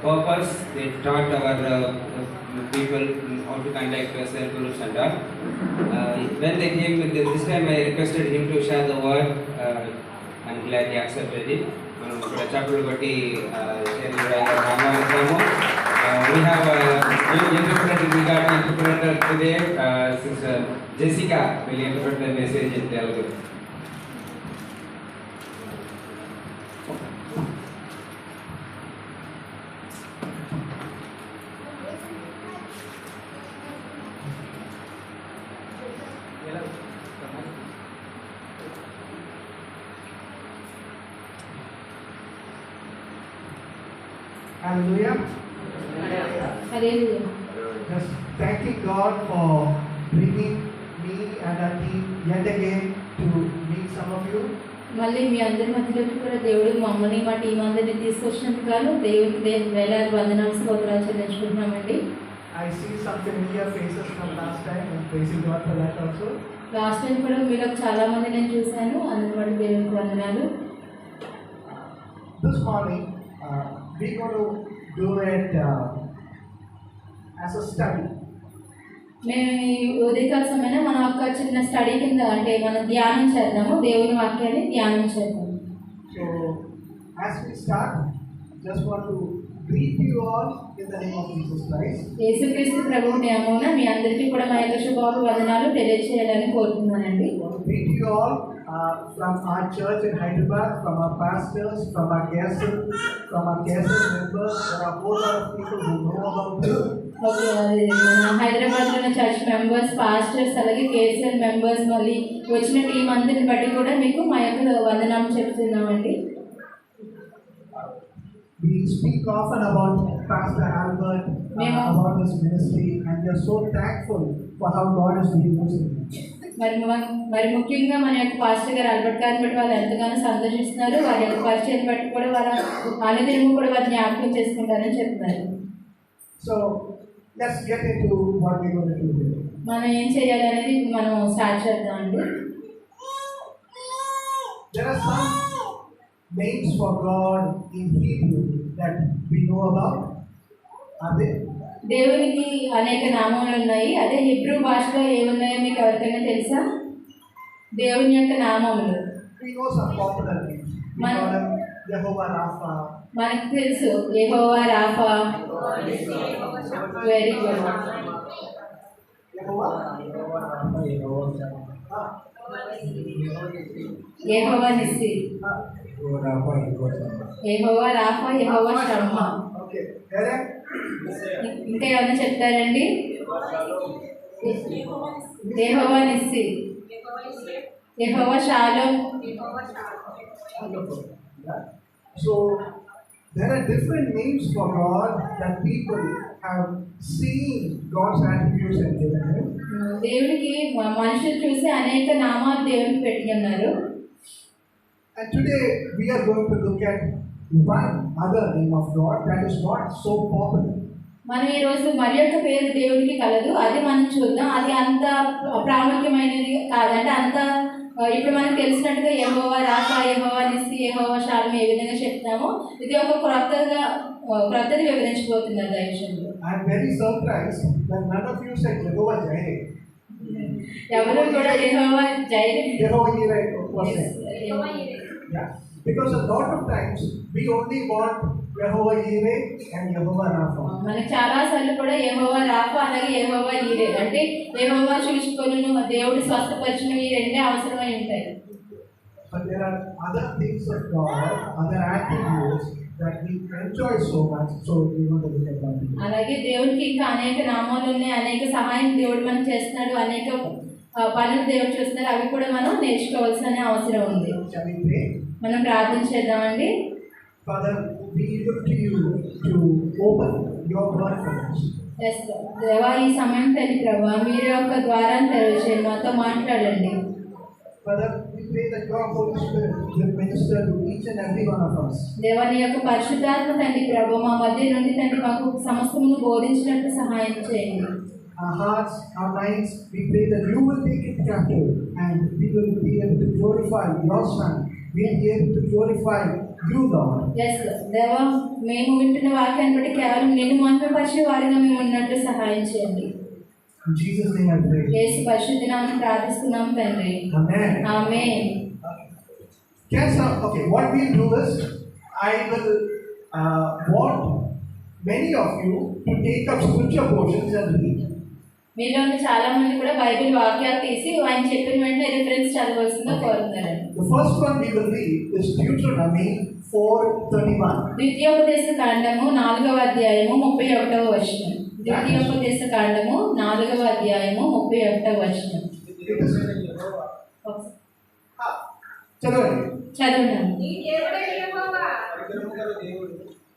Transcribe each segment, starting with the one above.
purpose. They taught our people how to conduct self-groups and all. When they came with this time, I requested him to share the word. I'm glad he accepted it. మనం ఇక్కడ చప్పులు బట్టి we have interpreted. We got interpreter today. Sister Jessica will interpret the message in Telugu. Hallelujah. Hallelujah. Just thanking God for bringing me and our team yet again to meet some of you. మళ్ళీ మీ అందరి మధ్యలోకి కూడా దేవుడు మమ్మల్ని మా team అందరినీ తీసుకొచ్చినందుకు గాను దేవుడికి వేలాది వందనాలు స్తోత్రాలు చెల్లించుకుంటున్నామండి. I see some familiar faces from last time and praising God for that also. Last time కూడా మీలో చాలా మంది నేను చూశాను, అందుకు బట్టి దేవుడికి వందనాలు. This morning we're going to do it as a study. మేము ఈ ఉదయకాల సమయంలో మన ఒక చిన్న స్టడీ కింద అంటే మనం ధ్యానం చేద్దాము, దేవుని వాక్యాన్ని ధ్యానం చేద్దాము. So as we start, just want to greet you all in the name of Jesus Christ. యేసుక్రీస్తు ప్రభువు నామమున మీ అందరికీ కూడా మా యొక్క శుభాభివందనాలు తెలియజేయాలని కోరుతున్నానండి. I want to greet you all from our church in Hyderabad, from our pastors, from our guests members. There are a whole lot of people who know about you. మన హైదరాబాద్లో ఉన్న చర్చ్ మెంబర్స్, పాస్టర్స్, అలాగే KCR members, మళ్ళీ వచ్చిన team అందరిని బట్టి కూడా మీకు మా యొక్క వందనాలు చెప్తున్నామండి. We speak often about Pastor Albert, about his ministry, and we are so thankful for how God is using him. మరి ముఖ్యంగా మన యొక్క పాస్టర్ గారు ఆల్బర్ట్ గారిని బట్టి వాళ్ళు ఎంతగానో సంతోషిస్తున్నారు. వారి యొక్క పరిచయం బట్టి కూడా వారు అనుదినము కూడా వారి జ్ఞాపకం చేసుకుంటారని చెప్తున్నారు. So let's get into what we're going to do here. మనం ఏం చేయాలి అనేది మనం స్టార్ట్ చేద్దామండి. There are some names for God in Hebrew that we know about. Are they? దేవునికి అనేక నామములు ఉన్నాయి. అదే హిబ్రూ భాషలో ఏమున్నాయో మీకు ఎవరికైనా తెలుసా? దేవుని యొక్క నామములు We know some popular names. We call them Jehovah Rapha. మనకు తెలుసు యెహోవా రాఫా. Very good. యెహోవా నిస్సి, యెహోవా రాఫా, యెహోవా షమ్మా. Okay. ఇంకా ఏమైనా చెప్తారండి? యెహోవా నిస్సి, యెహోవా షాలోమ్. So there are different names for God that people have seen God's attributes and given him. దేవునికి మనుషులు చూసి అనేక నామాలు దేవునికి పెట్టి ఉన్నారు. And today we are going to look at one other name of God that is not so popular. మనం ఈరోజు మరి యొక్క పేరు దేవునికి కలదు, అది మనం చూద్దాం. అది అంత ప్రాముఖ్యమైనది కాదంటే అంత ఇప్పుడు మనకు తెలిసినట్టుగా యెహోవా రాఫా, యెహోవా నిస్సి, యెహోవా షాలోమ్ ఏ విధంగా చెప్తామో ఇది ఒక క్రొత్తది వివరించబోతున్నారు ఆ విషయంలో. I am very surprised that none of you said Jehovah Jireh. ఎవరు కూడా యెహోవా Jireh, Jehovah Jireh was said. Yeah. Because a lot of times we only want Jehovah Jireh and Jehovah Rapha. మనకు చాలా సార్లు కూడా యెహోవా రాఫా అలాగే యెహోవా ఈరే అంటే యెహోవా చూసుకొనును, దేవుడు స్వస్థపరచును, ఈ రెండే అవసరమై ఉంటాయి. But there are other things of God, other attributes that we enjoy so much. So we want to look at that. అలాగే దేవునికి ఇంకా అనేక నామాలు ఉన్నాయి, అనేక సహాయం దేవుడు మనం చేస్తున్నాడు, అనేక పనులు దేవుడు చేస్తున్నారు, అవి కూడా మనం నేర్చుకోవాల్సిన అవసరం ఉంది. Shall we pray? మనం ప్రార్థన చేద్దామండి. Father, we look to you to open your word for us. దేవా ఈ సమయం తల్లి ప్రభా మీరు యొక్క ద్వారాన్ని తెరవచేయండి, మాతో మాట్లాడండి. Father, we pray that your Holy Spirit will minister to each and every one of us. దేవా నీ యొక్క పరిశుద్ధాత్మ తండ్రి ప్రభు మా మధ్య నుండి తండ్రి మాకు సమస్తమును బోధించినట్టు సహాయం చేయండి. Our hearts, our minds, we pray that you will take it captive and we will be able to glorify your Son. We will be able to glorify you, Lord. Yes దేవా, మేము వింటున్న వాక్యాన్ని బట్టి కేవలం నిన్ను మహిమపరిచే వారిగా మేము ఉన్నట్లు సహాయం చేయండి. In Jesus' name I pray. యేసు పరిశుద్ధ నామమున ప్రార్థిస్తున్నాం తండ్రి. Amen. Amen. Okay, what we'll do is, I will want many of you to take up scripture portions and read. మీలో చాలా మంది కూడా బైబిల్ వాక్యాలు తీసి ఆయన చెప్పిన వెంటనే reference చదవవలసిందిగా కోరుతున్నారండి. The first one we will read is Deuteronomy 4:31. ద్వితీయోపదేశ కాండము 4వ అధ్యాయము 31వ వచనం. ద్వితీయోపదేశ కాండము 4వ అధ్యాయము 31వ వచనం. చదవండి.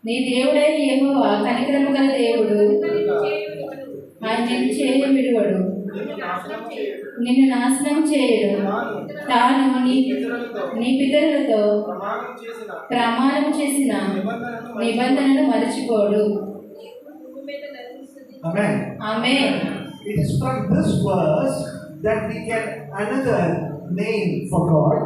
నీ దేవుడైన యెహోవా కనికరము గల దేవుడు, ఆయన నిన్ను చేయు విడువడు, నిన్ను నాశనం చేయడు, తాను నీ పితరులతో ప్రమాణం చేసిన నిబంధనను మరచిపోడు. Amen. Amen. It is from this verse that we get another name for God.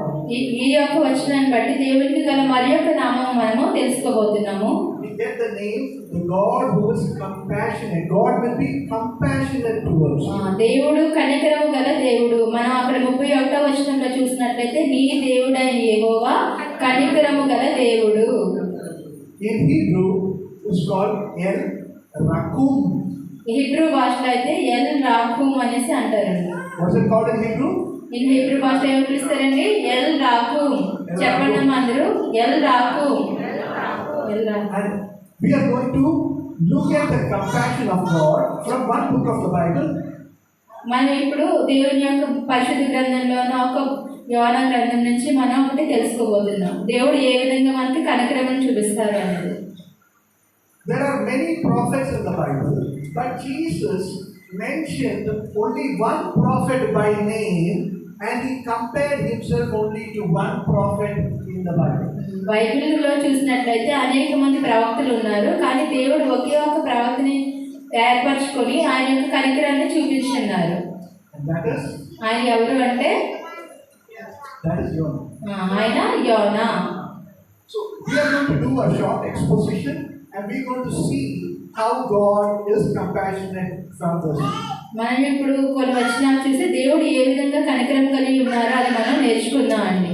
ఈ యొక్క వచనాన్ని బట్టి దేవునికి గల మరి యొక్క నామం మనము తెలుసుకోబోతున్నాము. We get the name the God who is compassionate. God will be compassionate towards you. దేవుడు కనికరము గల దేవుడు. మనం అక్కడ 31వ వచనంలో చూసినట్లయితే నీ దేవుడైన యెహోవా కనికరము గల దేవుడు. In Hebrew it's called El Rakum. Hebrew భాషలో అయితే ఎల్ రాకుమ్ అనేసి అంటారండి. What's it called in Hebrew? In Hebrew భాష ఏం పిలుస్తారండి? ఎల్ రాకుమ్. చెప్పండి అందరూ, L రాకుమ్. And we are going to look at the compassion of God from one book of the Bible. మనం ఇప్పుడు దేవుని యొక్క పరిశుద్ధ గ్రంథంలోనూ ఒక యోనా గ్రంథం నుంచి మనం ఒకటి తెలుసుకోబోతున్నాం. దేవుడు ఏ విధంగా మనకి కనికరమని చూపిస్తారు అనేది. There are many prophets in the Bible, but Jesus mentioned only one prophet by name, and he compared himself only to one prophet in the Bible. బైబిల్లో చూసినట్లయితే అనేక మంది ప్రవక్తలు ఉన్నారు, కానీ దేవుడు ఒకే ఒక ప్రవక్తని ఏర్పరచుకొని ఆయన యొక్క కనికరాన్ని చూపించున్నారు. And that is ఆయన ఎవరు అంటే Jonah. ఆయన యోనా. So we are going to do a short exposition, and we are going to see how God is compassionate from this. మనం ఇప్పుడు కొన్ని వచనాలు చూసి దేవుడు ఏ విధంగా కనికరం కలిగి ఉన్నారో అది మనం నేర్చుకుందాం అండి.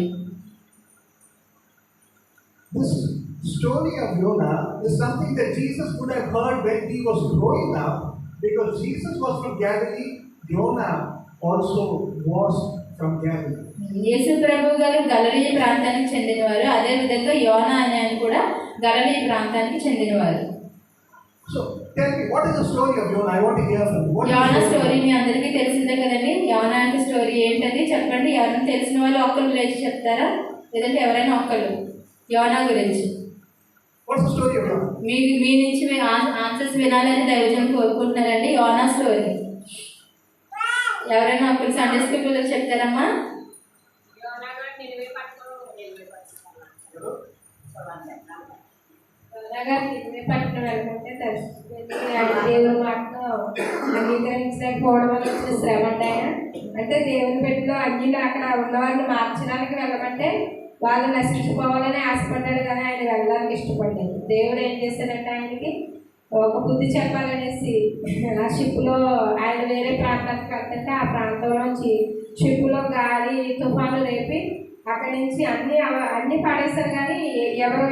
This story of Jonah is something that Jesus would have heard when he was growing up, because Jesus was from Galilee. Jonah also was from Galilee. యేసు ప్రభు గారు గలిలీ ప్రాంతానికి చెందినవారు, అదే విధంగా యోనా అనే ఆయన కూడా గలిలీ ప్రాంతానికి చెందినవారు. So tell me, what is the story of Jonah? I want to hear from you. Yona story మీ అందరికీ తెలిసిందే కదండి. యోనా యొక్క స్టోరీ ఏంటది చెప్పండి. ఎవరైనా తెలిసిన వాళ్ళు ఒక్కరు లేచి చెప్తారా, లేదంటే ఎవరైనా ఒక్కరు యోనా గురించి? What's the story of Jonah? మీ నుంచి ఆన్సర్స్ వినాలని దైవజనం కోరుకుంటున్నారండి. యోనా స్టోరీ ఎవరైనా ఒకరు సండే స్కూల్ పిల్లలు చెప్తారమ్మా? పట్టణం వెళ్ళమంటే దేవుని మాటను అంగీకరించలేకపోవడం వల్ల వచ్చిన శ్రమ అంటే దేవుని పెట్టిలో అన్ని అక్కడ ఉన్నవారిని మార్చడానికి వెళ్ళమంటే వాళ్ళు నశించుకోవాలని ఆశపడ్డాడు, కానీ ఆయన వెళ్ళడానికి ఇష్టపడ్డాడు. దేవుడు ఏం చేశాడంటే ఆయనకి ఒక బుద్ధి చెప్పాలనేసి ఆ షిప్లో ఆయన వేరే ప్రాంతానికి వెళ్తుంటే ఆ ప్రాంతంలోంచి షిప్లో గాలి తుఫాను రేపి అక్కడి నుంచి అన్ని పాడేశారు. కానీ ఎవరు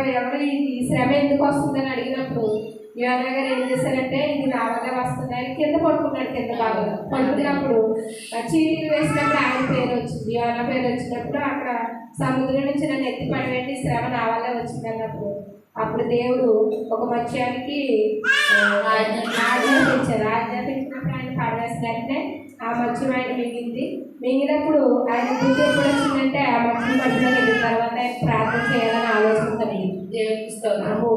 ఈ శ్రమ ఎందుకు వస్తుందని అడిగినప్పుడు యోనా గారు ఏం చేశారంటే ఇది నా వల్ల వస్తుంది అని కింద పడుకున్నాడు. కింద బాగా పడుకున్నప్పుడు చీటీలు వేసినప్పుడు ఆయన పేరు వచ్చింది, యోనా పేరు వచ్చినప్పుడు అక్కడ సముద్రం నుంచి నన్ను ఎత్తి పడివేంటి శ్రమ నా వల్ల వచ్చింది అన్నప్పుడు అప్పుడు దేవుడు ఒక మత్స్యానికి ఆజ్ఞాపించినప్పుడు ఆయన పడవేసినట్టే ఆ మత్స్యం ఆయన మింగినప్పుడు ఆయన బుద్ధి ఎప్పుడు వచ్చిందంటే ఆ మత్స్యం మధ్యలో వెళ్ళిన తర్వాత ఆయన ప్రార్థన చేయాలని ఆలోచన కలిగింది. దేవుడికి స్తోత్రము.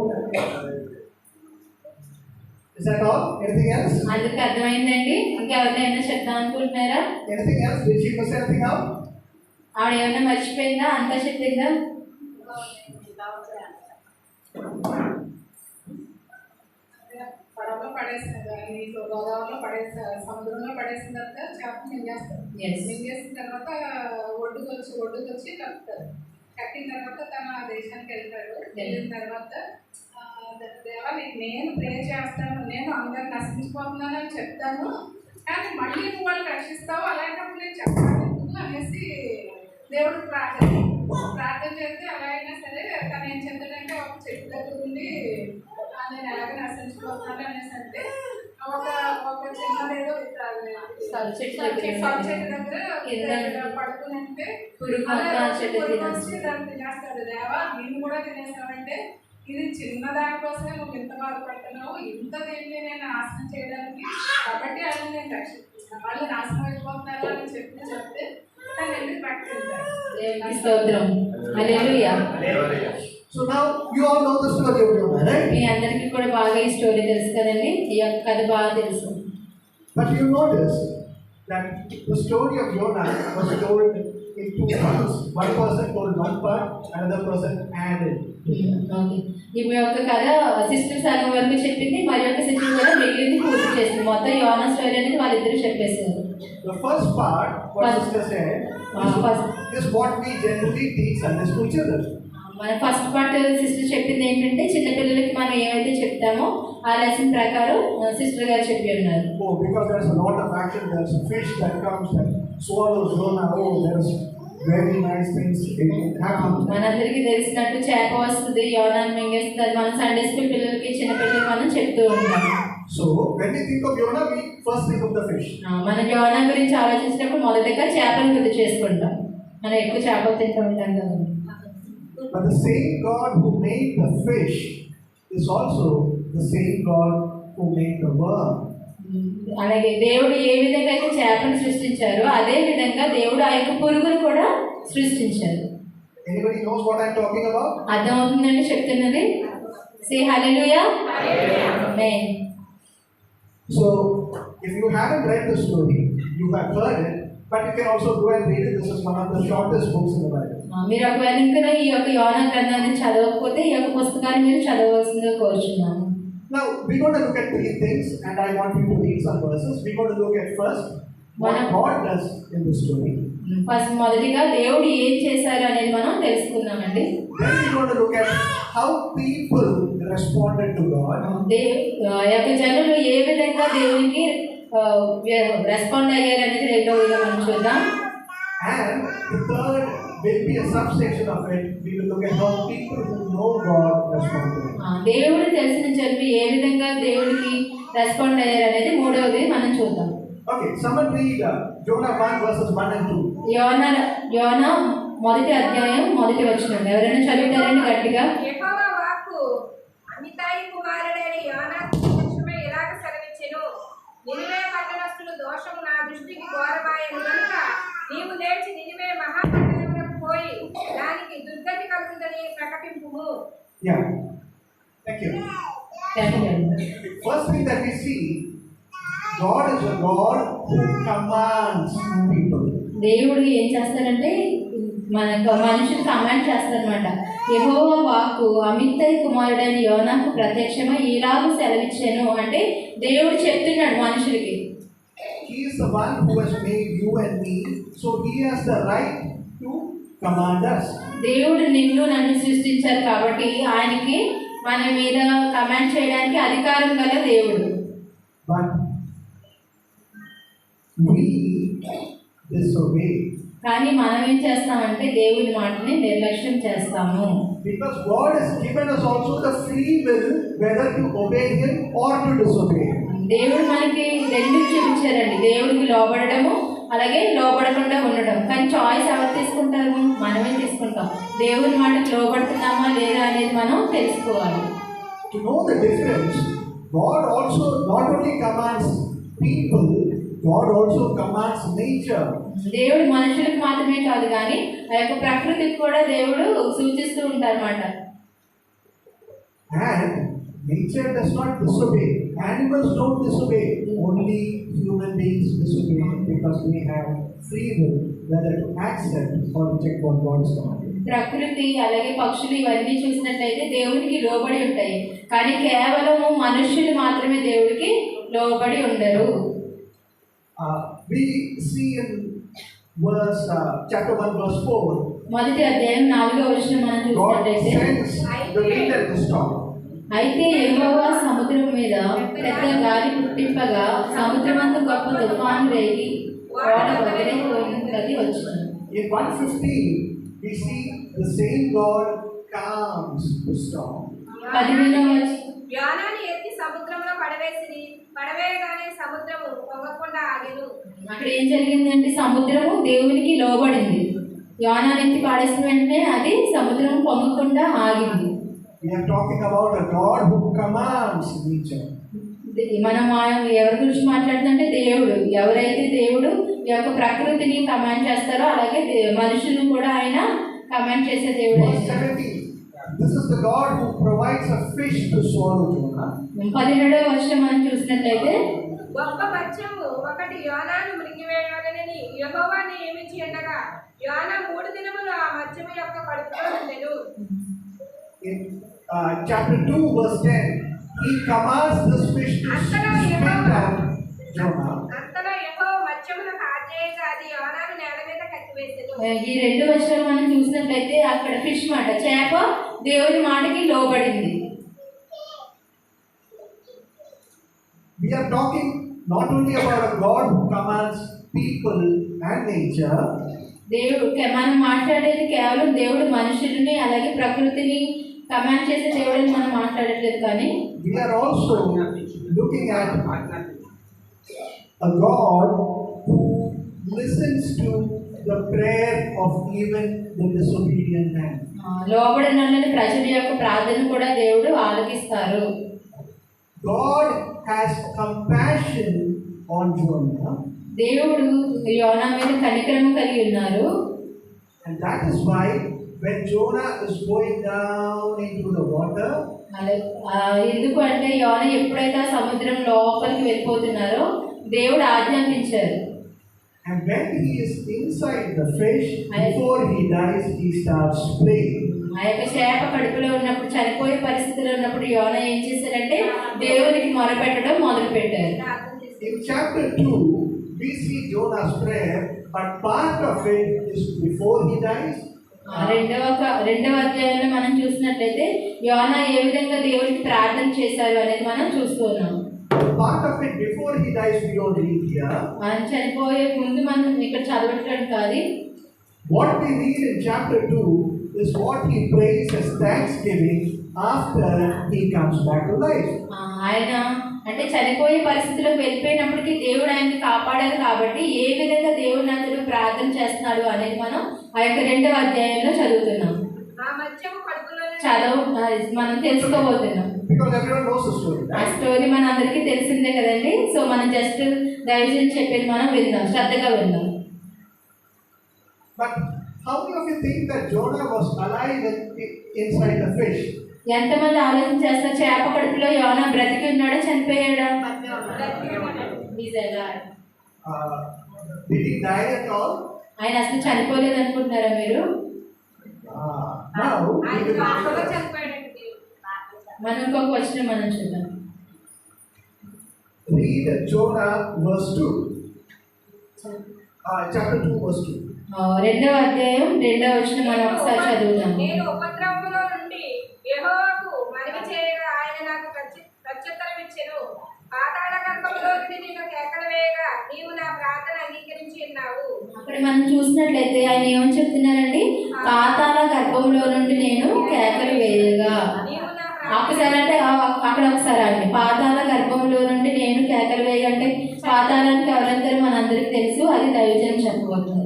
Is that all? Anything else? అందుకు అర్థమైందండి. ఇంకెవరినైనా చెప్దాం అనుకుంటున్నారా? Anything else? Did she miss anything out? ఆవిడ ఏమైనా మర్చిపోయిందా? అంతా చెప్పిందా? పడవలో పడేస్తారు, గోదావరిలో పడేస్తారు, సముద్రంలో పడేసిన తర్వాత చేప మింగేస్తారు. మింగేసిన తర్వాత ఒడ్డుకొచ్చి కలుపుతారు. కట్టిన తర్వాత తన దేశానికి వెళ్తాడు. వెళ్ళిన తర్వాత దేవా నీకు నేను ప్రే చేస్తాను, నేను అందరు నశించిపోతున్నానని చెప్తాను, కానీ మళ్ళీ నువ్వు వాళ్ళు రక్షిస్తావు, అలాంటప్పుడు నేను చెప్పాలి అనేసి దేవుడు ప్రార్థన చేస్తే అలా అయినా సరే తను ఏం చెప్తాడంటే ఒక చెట్టు దగ్గర ఉండి నేను ఎలాగ నశించిపోతున్నాను అనేసి అంటే ఒక చిన్నదేదో చెట్టు దగ్గర పడుకుని అంటే వచ్చి దాన్ని తినేస్తాడు. దేవా నేను కూడా తినేస్తానంటే ఇది చిన్న దానికోసమే నువ్వు ఇంత బాధపడుతున్నావు, ఇంత దీన్ని నేను నాశనం చేయడానికి, కాబట్టి ఆయన నేను రక్షిస్తాను, వాళ్ళు నాశనం అయిపోతున్నారు అని చెప్తే తను వెళ్ళి ప్రకటించారు. So now you all know the story of Jonah, right? మీ అందరికీ కూడా బాగా ఈ స్టోరీ తెలుసు కదండి, ఈ యొక్క కథ బాగా తెలుసు. But you notice that the story of Jonah was told in two parts. One person told one part, another person added. ఈ యొక్క కథ సిస్టర్ సగం వరకు చెప్పింది, మరి యొక్క సిస్టర్ కూడా మిగిలింది పూర్తి చేసింది. మొత్తం యోనా స్టోరీ అనేది వాళ్ళిద్దరూ చెప్పేశారు. The first part, what sister said, is what we generally teach Sunday school children. మన ఫస్ట్ పార్ట్ సిస్టర్ చెప్పింది ఏంటంటే చిన్నపిల్లలకి మనం ఏమైతే చెప్తామో ఆ లెసన్ ప్రకారం సిస్టర్ గారు చెప్పి ఉన్నారు. Oh, because there's a lot of action, there's a fish that comes and swallows Jonah. Oh, there's very nice things happen. మనందరికీ తెలిసినట్టు చేప వస్తుంది, యోనాను మింగేస్తుంది. మన సండే స్కూల్ పిల్లలకి చిన్న పిల్లలకి మనం చెప్తూ ఉంటాం. So when we think of Jonah, we first think of the fish. మనం యోనా గురించి ఆలోచించినప్పుడు మొదటగా చేపను గుర్తు చేసుకుంటాం. మనం ఎక్కువ చేపలు తింటూ ఉంటాం కదా. But the same God who made the fish is also the same God who made the worm. అలాగే దేవుడు ఏ విధంగా అయితే చేపను సృష్టించారో అదే విధంగా దేవుడు ఆ యొక్క పురుగును కూడా సృష్టించారు. Anybody knows what I'm talking about? అర్థమవుతుందండి చెప్తున్నది? సే హల్లెలూయా. ఆమేన్. So if you haven't read the story, you have heard it, but you can also go and read it. This is one of the shortest books in the Bible. మీరు ఒకవేళ ఇంకా ఈ యొక్క యోనా గ్రంథాన్ని చదవకపోతే ఈ యొక్క పుస్తకాన్ని మీరు చదవవలసిందిగా కోరుచున్నాను. Now we're going to look at three things, and I want you to read some verses. We're going to look at first what God does in the story. First మొదటిగా దేవుడు ఏం చేశారు అనేది మనం తెలుసుకుందామండి. Then we're going to look at how people responded to God. యొక్క జనులు ఏ విధంగా దేవునికి రెస్పాండ్ అయ్యారు అనేది రెండవదిగా మనం చూద్దాం. And the third will be a subsection of it. We will look at how people who know God respond to it. దేవుడు తెలిసిన జనులు ఏ విధంగా దేవుడికి రెస్పాండ్ అయ్యారు అనేది మూడవది మనం చూద్దాం. Okay, someone read Jonah 1 verses 1 and 2. యోనా మొదటి అధ్యాయం మొదటి వచనం ఎవరైనా చదువుతారండి గట్టిగా? యెహోవా వాక్కు అమితాయి కుమారుడైన యోనాకు ప్రత్యక్షమై ఇలాగ సెలవిచ్చెను, నినివే పట్టణస్థుల దోషము నా దృష్టికి ఘోరమాయెను గనుక నీవు లేచి నినివే మహాపట్టణమునకు పోయి దానికి దుర్గతి కలుగుతుందని ప్రకటింపుము. Yeah. Thank you. First thing that we see, God is a God who commands people. దేవుడు ఏం చేస్తారంటే మనుషులు కమాండ్ చేస్తారనమాట. యెహోవా వాక్కు అమిత్తయి కుమారుడైన యోనాకు ప్రత్యక్షమై ఇలాగ సెలవిచ్చాను అంటే దేవుడు చెప్తున్నాడు మనుషులకి. He is the one who has made you and me, so he has the right to command us. దేవుడు నిన్ను నన్ను సృష్టించారు కాబట్టి ఆయనకి మన మీద కమాండ్ చేయడానికి అధికారం గల దేవుడు. But we disobey. కానీ మనం ఏం చేస్తామంటే దేవుని మాటని నిర్లక్ష్యం చేస్తాము. Because God has given us also the free will whether to obey him or to disobey. దేవుడు మనకి రెండు చూపించారండి, దేవుడికి లోబడము అలాగే లోబడకుండా ఉండడం. కానీ చాయిస్ ఎవరు తీసుకుంటారు? మనమే తీసుకుంటాం. దేవుని మాటకి లోబడుతున్నామా లేదా అనేది మనం తెలుసుకోవాలి. To know the difference, God also not only commands people, God also commands nature. దేవుడు మనుషులకు మాత్రమే కాదు కానీ ఆ యొక్క ప్రకృతికి కూడా దేవుడు సూచిస్తూ ఉంటారన్నమాట. And nature does not disobey. Animals don't disobey. Only human beings disobey because we have free will whether to accept or reject what God is commanding. ప్రకృతి అలాగే పక్షులు ఇవన్నీ చూసినట్లయితే దేవుడికి లోబడి ఉంటాయి, కానీ కేవలము మనుషులు మాత్రమే దేవుడికి లోబడి ఉండరు. We see in chapter 1 verse 4 మొదటి అధ్యాయం 4వ వచనం మనం God చూసినట్లయితే, sends the wind and the storm. అయితే యెహోవా సముద్రం మీద పెద్ద గాలి పుట్టింపగా సముద్రమందు గొప్ప తుఫాను రేగి ఓడ వదిలిపోయినది వచ్చింది. In 1:15, we see the same God calms the storm. 15వ వచనం, యోనాని ఎత్తి సముద్రంలో పడవేసిరి, పడవేయగానే సముద్రము పొంగకుండా ఆగెను. అక్కడ ఏం జరిగిందంటే సముద్రము దేవునికి లోబడింది. యోనాను ఎత్తి పాడేసిన వెంటనే అది సముద్రం పొంగకుండా ఆగింది. We are talking about a God who commands nature. మనం ఎవరి గురించి మాట్లాడుతుంటే దేవుడు, ఎవరైతే దేవుడు ఈ యొక్క ప్రకృతిని కమాండ్ చేస్తారో అలాగే మనుషులను కూడా ఆయన కమాండ్ చేసే దేవుడు. Verse 17. This is the God who provides a fish to swallow Jonah. 17వ వచనం మనం చూసినట్లయితే, గొప్ప మత్స్యము ఒకటి యోనాను మృంగివేయాలని యెహోవా నియమించి ఉండగా యోనా 3 దినములు ఆ మత్స్యము యొక్క కడుపులో ఉండెను. In chapter 2, verse 10, he commands this fish to spit out Jonah. అంతలో యెహోవా మత్స్యమును ఆజ్ఞేయగా అది యోనాను నేల మీద కట్టివేసెను. ఈ 2 వచనాలు మనం చూసినట్లయితే అక్కడ ఫిష్ మాట, చేప దేవుని మాటకి లోబడింది. We are talking not only about a God who commands people and nature, దేవుడు మనం మాట్లాడేది కేవలం దేవుడు మనుషులని అలాగే ప్రకృతిని కమాండ్ చేసే దేవుడిని మనం మాట్లాడట్లేదు, కానీ we are also looking at a God who listens to the prayer of even the disobedient man. లోబడిన ప్రజల యొక్క ప్రార్థన కూడా దేవుడు ఆలకిస్తారు. God has compassion on Jonah, దేవుడు యోనా మీద కనికరం కలిగి ఉన్నారు. and that is why when Jonah is going down into the water, ఎందుకు అంటే యోనా ఎప్పుడైతే ఆ సముద్రం లోపలికి వెళ్ళిపోతున్నారో దేవుడు ఆజ్ఞాపించారు. and when he is inside the fish, before he dies, he starts praying. ఆ యొక్క చేప కడుపులో ఉన్నప్పుడు, చనిపోయే పరిస్థితిలో ఉన్నప్పుడు యోనా ఏం చేశారంటే దేవునికి మొరపెట్టడం మొదలు పెట్టారు. In chapter 2, we see Jonah's prayer, but part of it is before he dies. రెండవ అధ్యాయంలో మనం చూసినట్లయితే యోనా ఏ విధంగా దేవునికి ప్రార్థన చేశారు అనేది మనం చూస్తున్నాం. Part of it before he dies we don't read here. మనం చనిపోయే ముందు మనం ఇక్కడ చదవట్లేదు కాదు. What we read in chapter 2 is what he prays as thanksgiving after he comes back to life. ఆయన అంటే చనిపోయే పరిస్థితిలోకి వెళ్ళిపోయినప్పటికీ దేవుడు ఆయన్ని కాపాడారు కాబట్టి ఏ విధంగా దేవుడు అతడు ప్రార్థన చేస్తున్నాడు అనేది మనం ఆ యొక్క 2వ అధ్యాయంలో చదువుతున్నాం. మనం తెలుసుకోబోతున్నాం. Because everyone knows the story. ఆ స్టోరీ మన అందరికీ తెలిసిందే కదండి. సో మనం జస్ట్ దైవజన్ చెప్పేది మనం విందాం, శ్రద్ధగా విందాం. But how many of you think that Jonah was alive inside the fish? ఎంతమంది ఆలోచన చేస్తారు చేప కడుపులో యోనా బ్రతికి ఉన్నాడా చనిపోయాడా? Did he die at all? ఆయన అసలు చనిపోలేదు అనుకుంటున్నారా మీరు? Now మనం ఇంకొక వచనం మనం చూద్దాం. read Jonah verse 2. Chapter 2 verse 2. 2వ అధ్యాయం 2వ వచనం మనం ఒకసారి చదువుదాం. నేను ఉపద్రవములో నుండి యెహోవాకు మనవి చేయగా ఆయన నాకు ప్రత్యుత్తరం ఇచ్చెను. పాతాళ గర్భములో నుండి నేను కేకలు వేయగా నీవు నా ప్రార్థన అంగీకరించి ఉన్నావు. అక్కడ మనం చూసినట్లయితే ఆయన ఏమని చెప్తున్నారండి? పాతాళ గర్భంలో నుండి నేను కేకలు వేయగా. ఒకసారి అంటే అక్కడ ఒకసారి అండి, పాతాళ గర్భంలో నుండి నేను కేకలు వేయగా అంటే పాతాళానికి ఎవరందరూ మనందరికి తెలుసు, అది దైవజనం చెప్పబోతుంది.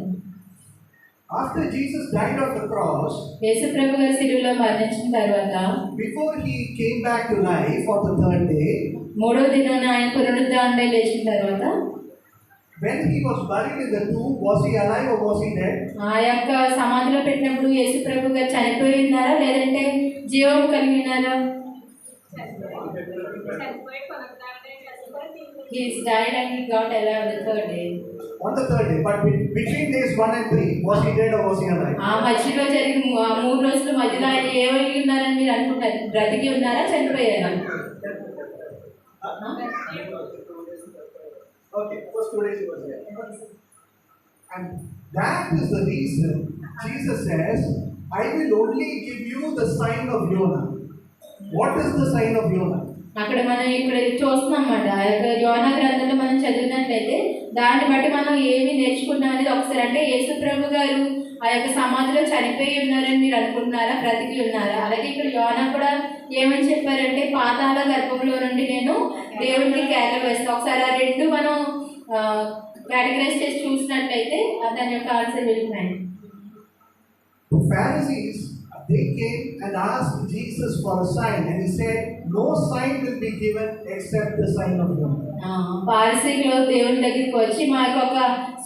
After Jesus died on the cross, యేసు ప్రభు గారు శిలువలో మరణించిన తర్వాత, before he came back to life on the 3rd day, 3వ దినాన ఆయన పునరుద్ధానుడై లేచిన తర్వాత, when he was buried in the tomb, was he alive or was he dead? ఆ యొక్క సమాధిలో పెట్టినప్పుడు యేసు ప్రభు గారు చనిపోయి ఉన్నారా లేదంటే జీవం కలిగి ఉన్నారా? He is died and he got alive on the 3rd day. On the 3rd day, but between days 1 and 3, was he dead or was he alive? ఆ మధ్యలో జరిగిన 3 రోజుల మధ్యలో ఆయన ఏమై ఉన్నారని మీరు అనుకుంటారు? బ్రతికి ఉన్నారా చనిపోయారా? Okay, first 2 days he was there. And that is the reason Jesus says, I will only give you the sign of Jonah. What is the sign of Jonah? అక్కడ మనం ఇక్కడ చూస్తున్నాం అన్నమాట. ఆ యొక్క యోనా గ్రంథంలో మనం చదివినట్లయితే దాన్ని బట్టి మనం ఏమి నేర్చుకున్నాం అనేది ఒకసారి, అంటే యేసు ప్రభు గారు ఆ యొక్క సమాధిలో చనిపోయి ఉన్నారని మీరు అనుకుంటున్నారా, బ్రతికి ఉన్నారా? అలాగే ఇక్కడ యోనా కూడా ఏమని చెప్పారంటే, పాతాళ గర్భంలో నుండి నేను దేవుడికి కేకలు వేస్తాను. ఒకసారి ఆ రెండు మనం కేటగరైజ్ చేసి చూసినట్లయితే దాని యొక్క ఆన్సర్ వెళ్తున్నాయి. The Pharisees, they came and asked Jesus for a sign, and he said, no sign will be given except the sign of Jonah. పారసీకులు దేవుని దగ్గరికి వచ్చి మాకు ఒక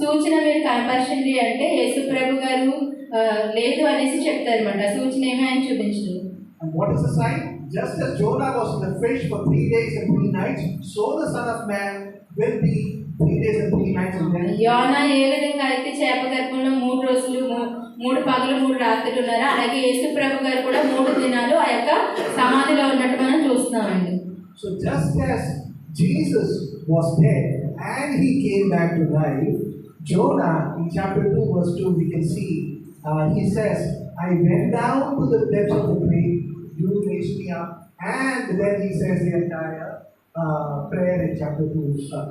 సూచన మీరు కనపరచండి అంటే యేసు ప్రభు గారు లేదు అనేసి చెప్తారు అనమాట. సూచన ఏమీ ఆయన చూపించదు. And what is the sign? Just as Jonah was in the fish for 3 days and 3 nights, so the Son of Man will be 3 days and 3 nights in hell. యోనా ఏ విధంగా అయితే చేప గర్భంలో 3 రోజులు 3 పగలు 3 రాత్రులు ఉన్నారో, అలాగే యేసు ప్రభు గారు కూడా 3 దినాలు ఆ యొక్క సమాధిలో ఉన్నట్టు మనం చూస్తున్నామండి. So just as Jesus was dead and he came back to life, Jonah in chapter 2 verse 2 we can see he says, I went down to the depths of the grave, you raised me up, and then he says the entire prayer in chapter 2.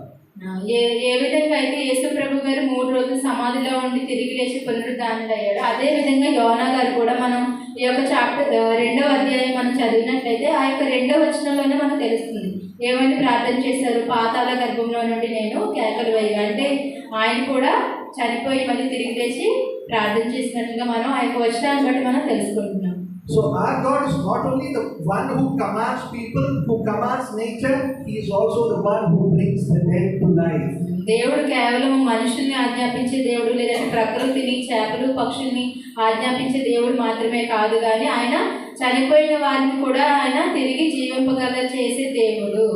ఏ విధంగా అయితే యేసు ప్రభు గారు 3 రోజులు సమాధిలో ఉండి తిరిగి లేచి పునరుద్ధానుడు అయ్యాడు, అదే విధంగా యోనా గారు కూడా మనం ఈ యొక్క చాప్టర్ 2వ అధ్యాయం మనం చదివినట్లయితే ఆ యొక్క 2వ వచనంలోనే మనకు తెలుస్తుంది ఏమని ప్రార్థన చేశారు. పాతాళ గర్భంలో నుండి నేను కేకలు వేయ, అంటే ఆయన కూడా చనిపోయి మళ్ళీ తిరిగి లేచి ప్రార్థన చేసినట్లుగా మనం ఆ యొక్క వచనాన్ని బట్టి మనం తెలుసుకుంటున్నాం. So our God is not only the one who commands people, who commands nature, he is also the one who brings the dead to life. దేవుడు కేవలం మనుషుల్ని ఆజ్ఞాపించే దేవుడు, లేదంటే ప్రకృతిని, చేపలు, పక్షుల్ని ఆజ్ఞాపించే దేవుడు మాత్రమే కాదు, కానీ ఆయన చనిపోయిన వారిని కూడా ఆయన తిరిగి జీవింపగల చేసే దేవుడు.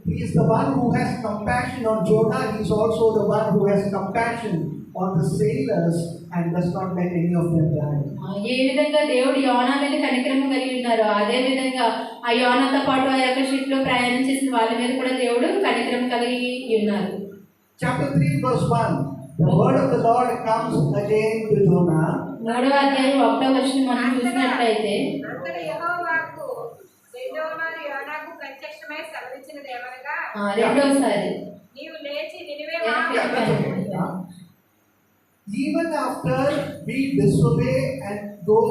He is the one who has compassion on Jonah. He is also the one who has compassion on the sailors and does not let any of them die. ఏ విధంగా దేవుడు యోనా మీద కనికరము కలిగి ఉన్నారో, అదే విధంగా ఆ యోనాతో పాటు ఆ యొక్క షిప్ లో ప్రయాణం చేసిన వాళ్ళ మీద కూడా దేవుడు కనికరం కలిగి ఉన్నారు. Chapter 3 verse 1, the word of the Lord comes again to Jonah. 3వ అధ్యాయం 1వ వచనం మనం చూసినట్లయితే, అంతట యెహోవాకు రెండవ మారు యోనాకు ప్రత్యక్షమై సెలవిచ్చినదేమనగా, రెండోసారి నీవు లేచి నినివే వాగు. Even after we disobey and go,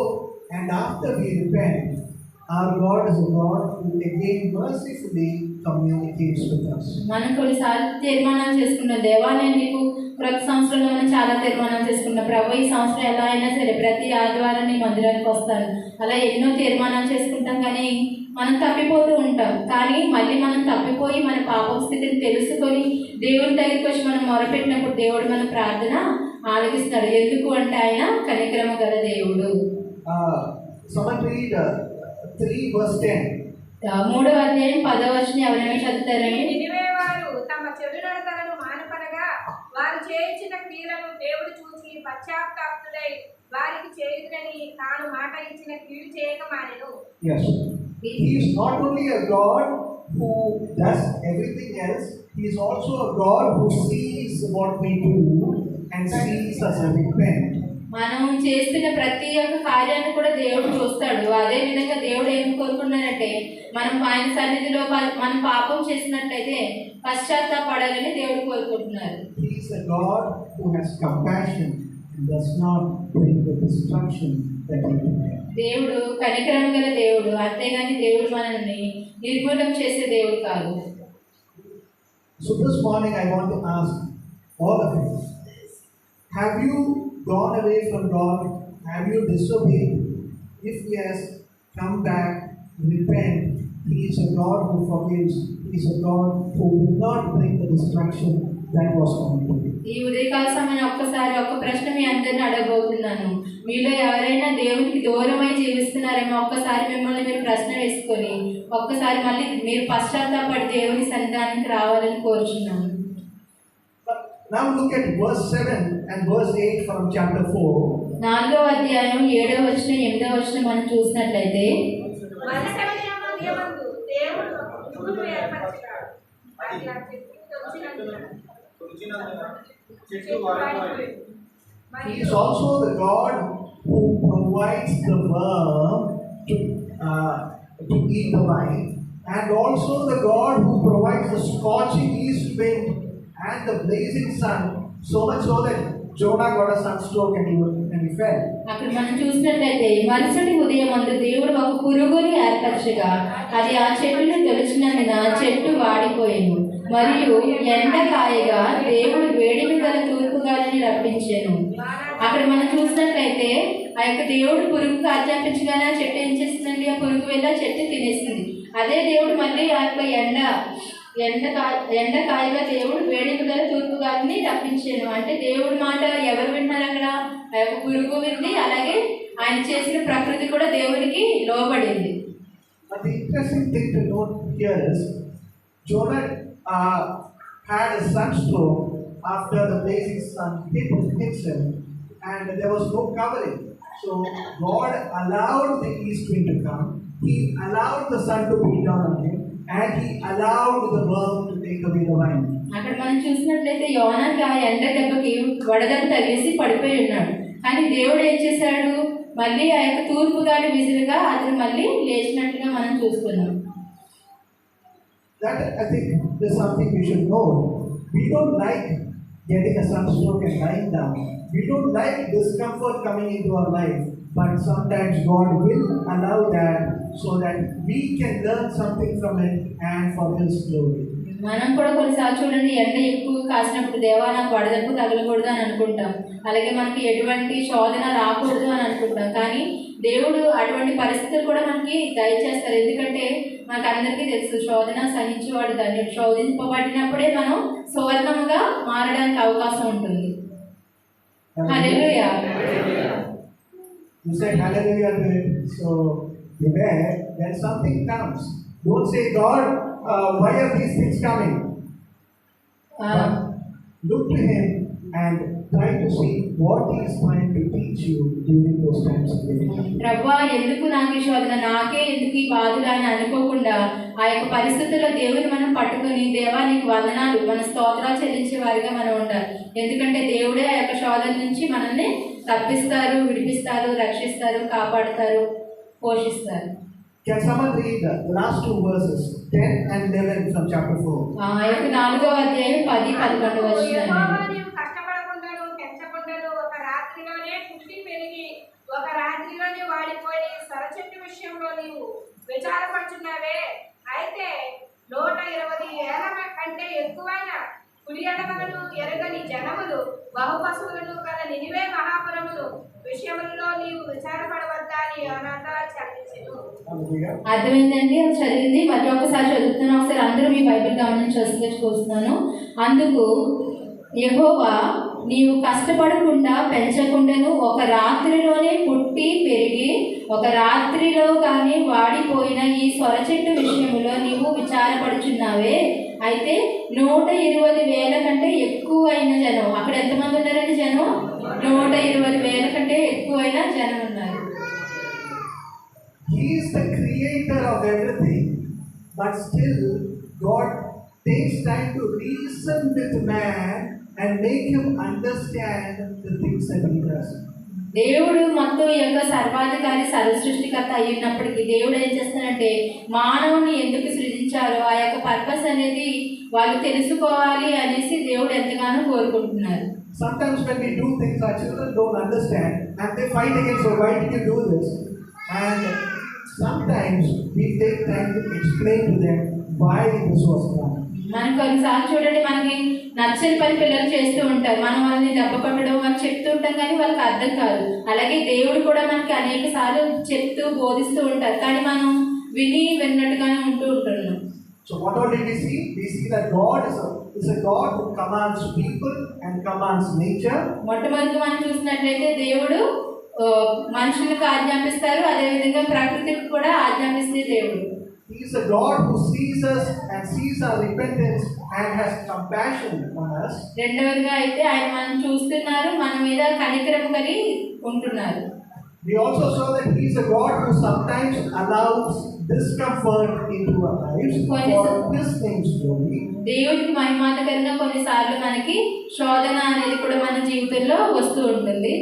and after we repent, our God is a God who again mercifully communicates with us. మనం కొన్నిసార్లు తీర్మానాలు చేసుకున్నాం, దేవా నేను నీకు ప్రతి సంవత్సరంలో మనం చాలా తీర్మానాలు చేసుకున్నాం, ప్రభు ఈ సంవత్సరం ఎలా అయినా సరే ప్రతి ఆదివారం నీ మందిరానికి వస్తాను, అలా ఎన్నో తీర్మానాలు చేసుకుంటాం, కానీ మనం తప్పిపోతూ ఉంటాం. కానీ మళ్ళీ మనం తప్పిపోయి మన పాపం స్థితిని తెలుసుకొని దేవుని దగ్గరికి వచ్చి మనం మొరపెట్టినప్పుడు దేవుడు మన ప్రార్థన ఆలకిస్తాడు. ఎందుకు అంటే ఆయన కనికరము గల దేవుడు. Someone read 3 verse 10. 3వ అధ్యాయం 10వ వచనం ఎవరైనా చదువుతారండి? నినివే వారు తమ చెడు నడతలను మానపనగా వారు చేయించిన క్రియలను దేవుడు చూసి పశ్చాత్తాపుడై వారికి చేయుదునని తాను మాట ఇచ్చిన కీడు చేయక మానెను. Yes. He is not only a God who does everything else, he is also a God who sees what we do and sees us as repent. మనం చేస్తున్న ప్రతి ఒక్క కార్యాన్ని కూడా దేవుడు చూస్తాడు. అదే విధంగా దేవుడు ఏం కోరుకున్నారంటే మనం ఆయన సన్నిధిలో మనం పాపం చేసినట్లయితే పశ్చాత్తాపడాలని దేవుడు కోరుకుంటున్నారు. He is a God who has compassion and does not bring the destruction that he prepared. దేవుడు కనికరం గల దేవుడు, అంతేగాని దేవుడు మనల్ని నిర్మూలన చేసే దేవుడు కాదు. So this morning I want to ask all of you, have you gone away from God? Have you disobeyed? If yes, come back, repent. He is a God who forgives. He is a God who will not bring the destruction that was coming to you. ఈ ఉదయకాల సమయం ఒక్కసారి ఒక్క ప్రశ్న మీ అందరిని అడగబోతున్నాను. మీలో ఎవరైనా దేవునికి దూరమై జీవిస్తున్నారేమో ఒక్కసారి మిమ్మల్ని మీరు ప్రశ్న వేసుకొని ఒక్కసారి మళ్ళీ మీరు పశ్చాత్తాపడి దేవుని సన్నిధానానికి రావాలని కోరుచున్నాను. Now look at verse 7 and verse 8 from chapter 4. 4వ అధ్యాయం 7వ వచనం 8వ వచనం మనం చూసినట్లయితే, మరుసటి ఉదయమందు దేవుడు యుగులు ఏర్పరచుతాడు. వాటి ఆ చెట్టు తొలిచినందున He is also the God who provides the worm to eat the vine, and also the God who provides the scorching east wind and the blazing sun, so much so that Jonah got a sunstroke and he fell. అక్కడ మనం చూసినట్లయితే మరుసటి ఉదయం అందు దేవుడు ఒక పురుగుని ఏర్పరచగా అది ఆ చెట్టును తొలిచినందున చెట్టు వాడిపోయాను మరియు ఎండ కాయగా దేవుడు వేడిమి గల తూర్పు గాలిని రప్పించాను. అక్కడ మనం చూసినట్లయితే ఆ యొక్క దేవుడు పురుగుకు ఆజ్ఞాపించగానే ఆ చెట్టు ఏం చేస్తుందండి? ఆ పురుగు వెళ్ళి ఆ చెట్టు తినేస్తుంది. అదే దేవుడు మళ్ళీ ఆ యొక్క ఎండ కాయగా దేవుడు వేడిమి గల తూర్పు గాలిని రప్పించాను. అంటే దేవుడి మాట ఎవరు వింటున్నారు? అక్కడ ఆ యొక్క పురుగు వింది, అలాగే ఆయన చేసిన ప్రకృతి కూడా దేవుడికి లోబడింది. But the interesting thing to note here is Jonah had a sunstroke after the blazing sun hits him, and there was no covering. So God allowed the east wind to come. He allowed the sun to beat down on him, and he allowed the worm to take away the vine. అక్కడ మనం చూసినట్లయితే యోనాకి ఆ ఎండ దెబ్బకి వడదెబ్బ తగిలేసి పడిపోయి ఉన్నాడు. కానీ దేవుడు ఏం చేశాడు? మళ్ళీ ఆ యొక్క తూర్పు గాలి విసులుగా అతను మళ్ళీ లేచినట్టుగా మనం చూస్తున్నాం. That I think is something we should know. We don't like getting a sunstroke and lying down. We don't like discomfort coming into our life. But sometimes God will allow that so that we can learn something from it and for His glory. మనం కూడా కొన్నిసార్లు చూడండి, ఎండ ఎక్కువ కాసినప్పుడు దేవా నాకు వడదెబ్బ తగలకూడదు అని అనుకుంటాం, అలాగే మనకి ఎటువంటి శోధన రాకూడదు అని అనుకుంటాం. కానీ దేవుడు అటువంటి పరిస్థితులు కూడా మనకి దయచేస్తారు. ఎందుకంటే మనకు అందరికీ తెలుసు, శోధన సహించేవాడు దాన్ని శోధింపబడినప్పుడే మనం సువర్ణముగా మారడానికి అవకాశం ఉంటుంది. హల్లెలూయా. You said hallelujah to it. So beware when something comes. Don't say, God, why are these things coming? But look to Him and try to see what He is trying to teach you during those times of living. ప్రభువా ఎందుకు నాకు ఈ శోధన, నాకే ఎందుకు ఈ బాధలు అని అనుకోకుండా ఆ యొక్క పరిస్థితుల్లో దేవుని మనం పట్టుకొని, దేవా నీకు వందనాలు, మన స్తోత్రాలు చెల్లించే వారిగా మనం ఉండాలి. ఎందుకంటే దేవుడే ఆ యొక్క శోధన నుంచి మనల్ని తప్పిస్తారు, విడిపిస్తారు, రక్షిస్తారు, కాపాడుతారు, పోషిస్తారు. Can someone read the last two verses, 10 and 11 from chapter 4? ఆ యొక్క 4వ అధ్యాయం 10-11 వచనాలు. నీవు కష్టపడకుండాను పెంచకుండాను ఒక రాత్రిలోనే పుట్టి పెరిగి ఒక రాత్రిలోనే వాడిపోయి సరచెట్టు విషయంలో నీవు విచారపడుచున్నావే. అయితే 120 ఏళ్ల కంటే ఎక్కువైన కుడియడమలను ఎరగని జనములు బహుపశువులను గల నినివే మహాపురములు విషయములలో నీవు విచారపడవద్దా అని యోనాతో చదివించెను. అర్థమైందండి? అది చదివింది మరి ఒకసారి చదువుతున్నాను. ఒకసారి అందరూ మీ బైబిల్ గమనించి వస్తే చూస్తున్నాను. అందుకు యెహోవా నీవు కష్టపడకుండా పెంచకుండాను ఒక రాత్రిలోనే పుట్టి పెరిగి ఒక రాత్రిలో కానీ వాడిపోయిన ఈ సొర చెట్టు విషయంలో నీవు విచారపడుచున్నావే. అయితే 120,000 కంటే ఎక్కువైన జనం, అక్కడ ఎంతమంది ఉన్నారండి జనం? 120,000 కంటే ఎక్కువైన జనం ఉన్నారు. He is the creator of everything, but still God takes time to reason with man and make him understand the things that he does. దేవుడు మొత్తం ఈ యొక్క సర్వాధికారి సర్వసృష్టికర్త అయినప్పటికీ దేవుడు ఏం చేస్తాడంటే మానవుని ఎందుకు సృజించారో ఆ యొక్క పర్పస్ అనేది వాళ్ళు తెలుసుకోవాలి అనేసి దేవుడు ఎంతగానో కోరుకుంటున్నారు. Sometimes when we do things, our children don't understand and they fight against, so why did you do this? And sometimes we take time to explain to them why this was done. మనం కొన్నిసార్లు చూడండి, మనకి నచ్చని పని పిల్లలు చేస్తూ ఉంటారు, మనం వాళ్ళని దెబ్బ కొట్టడం వాళ్ళు చెప్తూ ఉంటాం కానీ వాళ్ళకి అర్థం కాదు. అలాగే దేవుడు కూడా మనకి అనేక సార్లు చెప్తూ బోధిస్తూ ఉంటారు, కానీ మనం విన్నట్టుగానే ఉంటూ ఉంటున్నాం. So what all did we see? We see that God is a God who commands people and commands nature. మొట్టమొదటి మనం చూసినట్లయితే దేవుడు మనుషులకు ఆజ్ఞాపిస్తారు, అదేవిధంగా ప్రకృతికి కూడా ఆజ్ఞాపిస్తే దేవుడు. He is a God who sees us and sees our repentance and has compassion on us. రెండవదిగా అయితే ఆయన మనం చూస్తున్నారు, మన మీద కనికరం కలిగి ఉంటున్నారు. We also saw that He is a God who sometimes allows discomfort into our lives for His name's glory. దేవుడికి మహిమార్థకరంగా కొన్నిసార్లు మనకి శోధన అనేది కూడా మన జీవితంలో వస్తూ ఉంటుంది.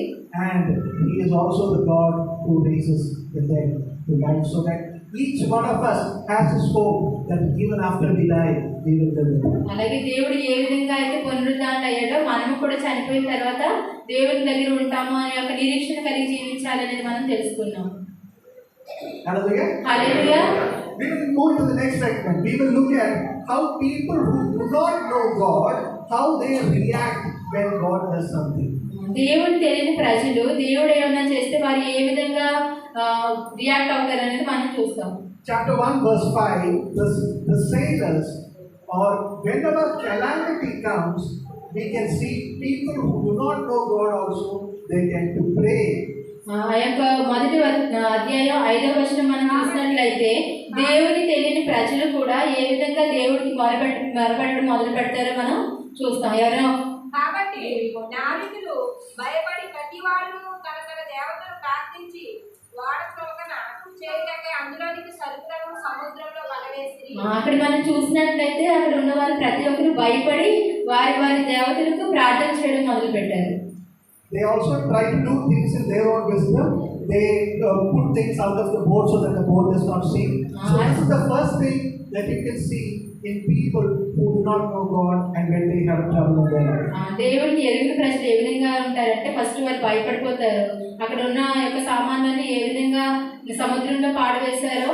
And He is also the God who raises the dead to life, so that each one of us has this hope that even after we die, we will live with Him. అలాగే దేవుడు ఏ విధంగా అయితే పునరుద్ధరణ అయ్యాడో మనము కూడా చనిపోయిన తర్వాత దేవుని దగ్గర ఉంటాము అనే ఒక నిరీక్షణ కలిగి జీవించాలనేది మనం తెలుసుకున్నాం. Hallelujah. Hallelujah. We will move to the next segment. We will look at how people who do not know God, how they react when God does something. దేవుడు తెలియని ప్రజలు దేవుడు ఏమైనా చేస్తే వారు ఏ విధంగా రియాక్ట్ అవుతారు అనేది మనం చూస్తాం. Chapter 1 verse 5, the sailors, or whenever calamity comes, we can see people who do not know God also, they tend to pray. ఆ యొక్క మొదటి అధ్యాయం 5వ వచనం మనం చూసినట్లయితే దేవుని తెలియని ప్రజలు కూడా ఏ విధంగా దేవుడికి మొరపెట్టడం మొదలు పెడతారో మనం చూస్తాం. ఎవరైనా కాబట్టి నావికులు భయపడి ప్రతివాడు తన తన దేవతను ప్రార్థించి వాడ త్రోవన చేయటకే అందులోనికి సరుకులను సముద్రంలో వలవేసి. అక్కడ మనం చూసినట్లయితే అక్కడ ఉన్న వారు ప్రతి ఒక్కరు భయపడి వారి వారి దేవతలకు ప్రార్థన చేయడం మొదలు పెట్టారు. They also try to do things in their own wisdom. They put things out of the boat so that the boat does not sink. So this is the first thing that you can see in people who do not know God and when they have trouble in their life. దేవుడిని ఎరిగిన ప్రజలు ఏ విధంగా ఉంటారంటే first వాళ్ళు భయపడిపోతారు. అక్కడ ఉన్న యొక్క సామాన్లని ఏ విధంగా సముద్రంలో పాడవేశారో